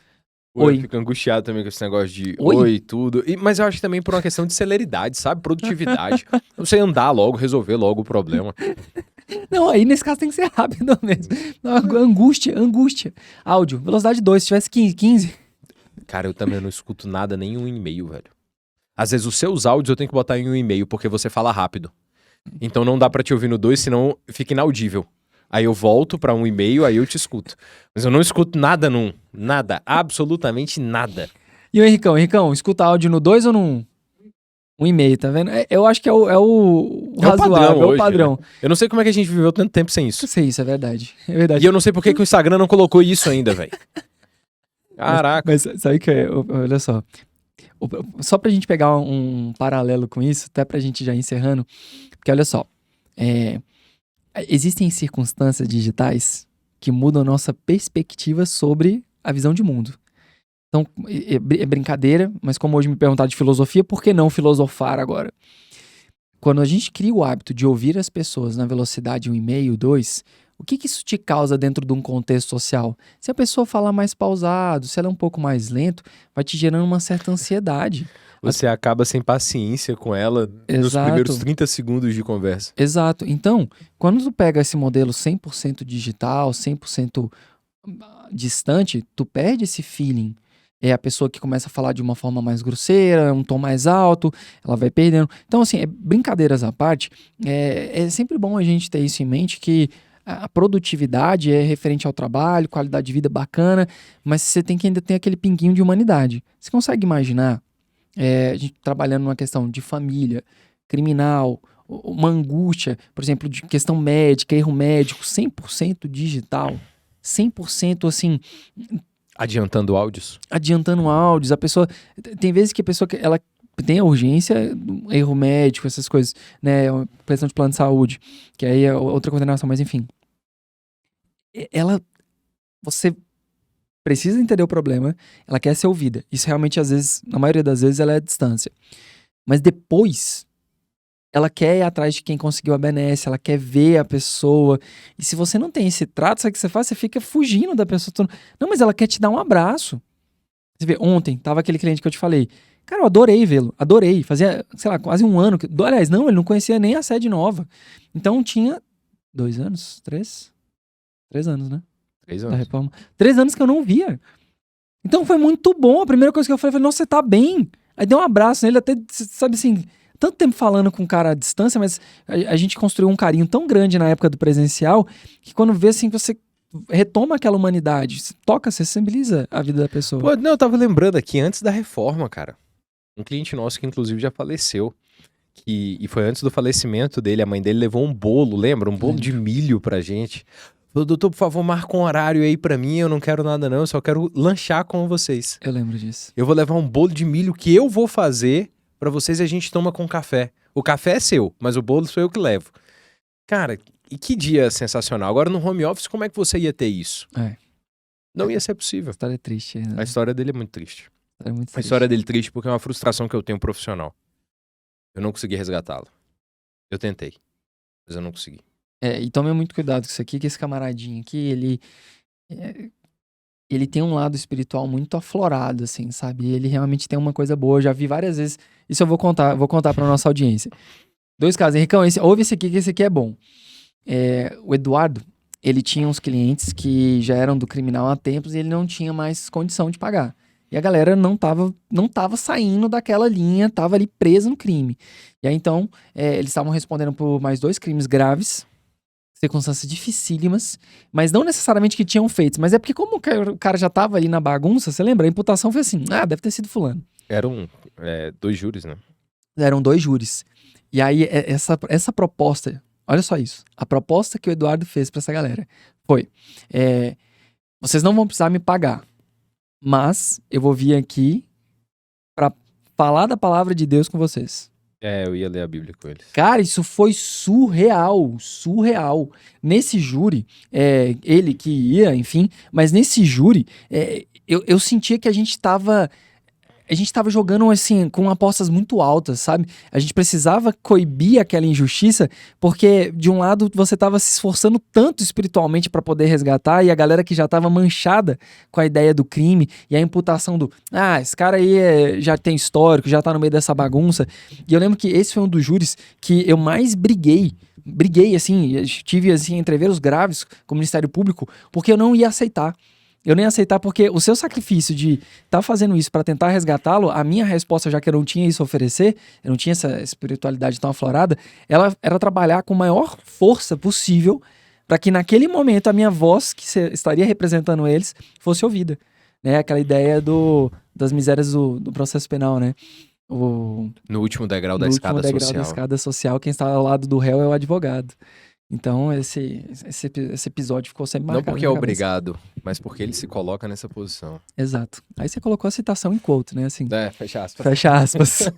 Oi. Eu fico angustiado também com esse negócio de oi tudo. Mas eu acho que também por uma questão de celeridade, sabe? Produtividade. Você andar logo, resolver logo o problema. Não, aí nesse caso tem que ser rápido mesmo. Angústia. Áudio, velocidade 2, se tivesse 15. Cara, eu também não escuto nada, nem um e-mail, velho. Às vezes os seus áudios eu tenho que botar em um e-mail, porque você fala rápido. Então não dá pra te ouvir no 2, senão fica inaudível. Aí eu volto pra um e-mail, aí eu te escuto. Mas eu não escuto nada num. Nada. Absolutamente nada. E o Henricão, escuta áudio no 2 ou no 1? Um e-mail, tá vendo? Eu acho que é o razoável, é o padrão. Né? Eu não sei como é que a gente viveu tanto tempo sem isso. Eu sei, isso é verdade. É verdade. E eu não sei por que o Instagram não colocou isso ainda, velho. Caraca. Mas sabe o que é? Olha só. Só pra gente pegar um paralelo com isso, até pra gente já ir encerrando. Porque olha só. Existem circunstâncias digitais que mudam a nossa perspectiva sobre a visão de mundo. Então, é brincadeira, mas como hoje me perguntaram de filosofia, por que não filosofar agora? quando a gente cria o hábito de ouvir as pessoas na velocidade 1,5, 2, o que isso te causa dentro de um contexto social? Se a pessoa falar mais pausado, se ela é um pouco mais lento, vai te gerando uma certa ansiedade. Você acaba sem paciência com ela nos Exato. primeiros 30 segundos de conversa. Exato. Então, quando tu pega esse modelo 100% digital, 100% distante, tu perde esse feeling. É a pessoa que começa a falar de uma forma mais grosseira, um tom mais alto, ela vai perdendo. Então, assim, brincadeiras à parte, é sempre bom a gente ter isso em mente, que a produtividade é referente ao trabalho, qualidade de vida bacana, mas você tem que ainda ter aquele pinguinho de humanidade. Você consegue imaginar a gente trabalhando numa questão de família, criminal, uma angústia, por exemplo, de questão médica, erro médico, 100% digital, 100% assim, Adiantando áudios? adiantando áudios, a pessoa, tem vezes que a pessoa, ela tem a urgência, erro médico, essas coisas, né, questão de plano de saúde, que aí é outra coordenação, mas enfim, você precisa entender o problema, ela quer ser ouvida. Isso realmente, às vezes, na maioria das vezes, ela é a distância. Mas depois, ela quer ir atrás de quem conseguiu a benesse, ela quer ver a pessoa. E se você não tem esse trato, sabe o que você faz? Você fica fugindo da pessoa. Não, mas ela quer te dar um abraço. Você vê, ontem, tava aquele cliente que eu te falei. Cara, eu adorei vê-lo, adorei. Fazia, sei lá, quase um ano. Aliás, não, ele não conhecia nem a sede nova. Então tinha 2 anos, 3 anos, né? 3 Da anos. reforma. 3 anos que eu não via. Então foi muito bom. A primeira coisa que eu falei, nossa, você tá bem. Aí dei um abraço nele, até, sabe assim, tanto tempo falando com o cara à distância, mas a gente construiu um carinho tão grande na época do presencial, que quando vê assim, você retoma aquela humanidade, você toca, você sensibiliza a vida da pessoa. Pô, não, eu tava lembrando aqui, antes da reforma, cara, um cliente nosso que inclusive já faleceu, e foi antes do falecimento dele, a mãe dele levou um bolo, lembra? Um bolo de milho pra gente. Falou, doutor, por favor, marca um horário aí pra mim, eu não quero nada não, eu só quero lanchar com vocês. Eu lembro disso. Eu vou levar um bolo de milho que eu vou fazer pra vocês e a gente toma com café. O café é seu, mas o bolo sou eu que levo. Cara, e que dia sensacional. Agora no home office, como é que você ia ter isso? Não ia ser possível. A história é triste. Né? A história dele é muito triste. É muito triste. A história dele é triste porque é uma frustração que eu tenho profissional. Eu não consegui resgatá-lo. Eu tentei, mas eu não consegui. E tome muito cuidado com isso aqui, que esse camaradinho aqui, ele tem um lado espiritual muito aflorado, assim, sabe? Ele realmente tem uma coisa boa. Eu já vi várias vezes. Isso eu vou contar pra nossa audiência. 2 casos. Henricão, ouve esse aqui, que esse aqui é bom. O Eduardo, ele tinha uns clientes que já eram do criminal há tempos e ele não tinha mais condição de pagar. E a galera não tava saindo daquela linha, tava ali presa no crime. E aí, então, eles estavam respondendo por mais 2 crimes graves, circunstâncias dificílimas, mas não necessariamente que tinham feito, mas é porque como o cara já tava ali na bagunça, você lembra? A imputação foi assim, deve ter sido fulano. Eram 2 júris, né? Eram 2 júris. E aí, essa proposta, olha só isso, a proposta que o Eduardo fez pra essa galera foi, vocês não vão precisar me pagar, mas eu vou vir aqui pra falar da palavra de Deus com vocês. Eu ia ler a Bíblia com eles. Cara, isso foi surreal. Nesse júri, ele que ia, enfim, mas nesse júri, eu sentia que a gente tava jogando, assim, com apostas muito altas, sabe? A gente precisava coibir aquela injustiça, porque, de um lado, você tava se esforçando tanto espiritualmente para poder resgatar, e a galera que já tava manchada com a ideia do crime, e a imputação do, esse cara aí já tem histórico, já tá no meio dessa bagunça. E eu lembro que esse foi um dos júris que eu mais briguei, assim, tive, assim, entreveros graves com o Ministério Público, porque eu não ia aceitar. Eu nem ia aceitar porque o seu sacrifício de estar fazendo isso para tentar resgatá-lo, a minha resposta, já que eu não tinha isso a oferecer, eu não tinha essa espiritualidade tão aflorada, ela era trabalhar com a maior força possível para que naquele momento a minha voz, que estaria representando eles, fosse ouvida. Né? Aquela ideia das misérias do processo penal, né? No último degrau da escada social. No último degrau da escada social, quem está ao lado do réu é o advogado. Então, esse episódio ficou sempre marcado. Não porque é obrigado, mas porque ele se coloca nessa posição. Exato. Aí você colocou a citação em quote, né? Assim, fecha aspas. Fecha aspas.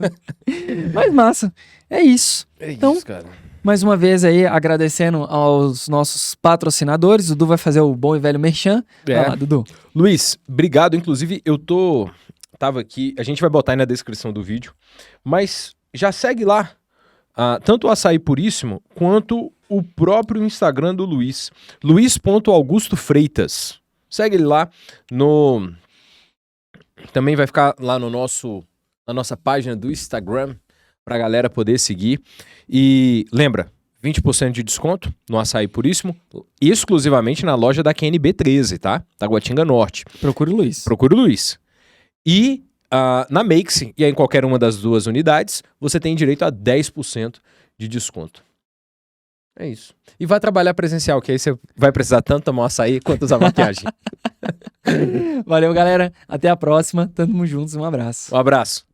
Mas massa. É isso. Então, isso, cara. Mais uma vez aí, agradecendo aos nossos patrocinadores. O Dudu vai fazer o bom e velho merchan. Vai lá, Dudu. Luiz, obrigado. Inclusive, tava aqui, a gente vai botar aí na descrição do vídeo, mas já segue lá tanto o Açaí Puríssimo quanto o próprio Instagram do Luiz. Luiz.augustofreitas. Segue ele lá no... Também vai ficar lá na nossa página do Instagram pra galera poder seguir. E lembra, 20% de desconto no Açaí Puríssimo, exclusivamente na loja da QNB13, tá? Da Guatinga Norte. Procure o Luiz. Procure o Luiz. E na Makes, e aí em qualquer uma das 2 unidades, você tem direito a 10% de desconto. É isso. E vai trabalhar presencial, que aí você vai precisar tanto tomar um açaí quanto usar maquiagem. Valeu, galera. Até a próxima. Tamo juntos. Um abraço. Um abraço.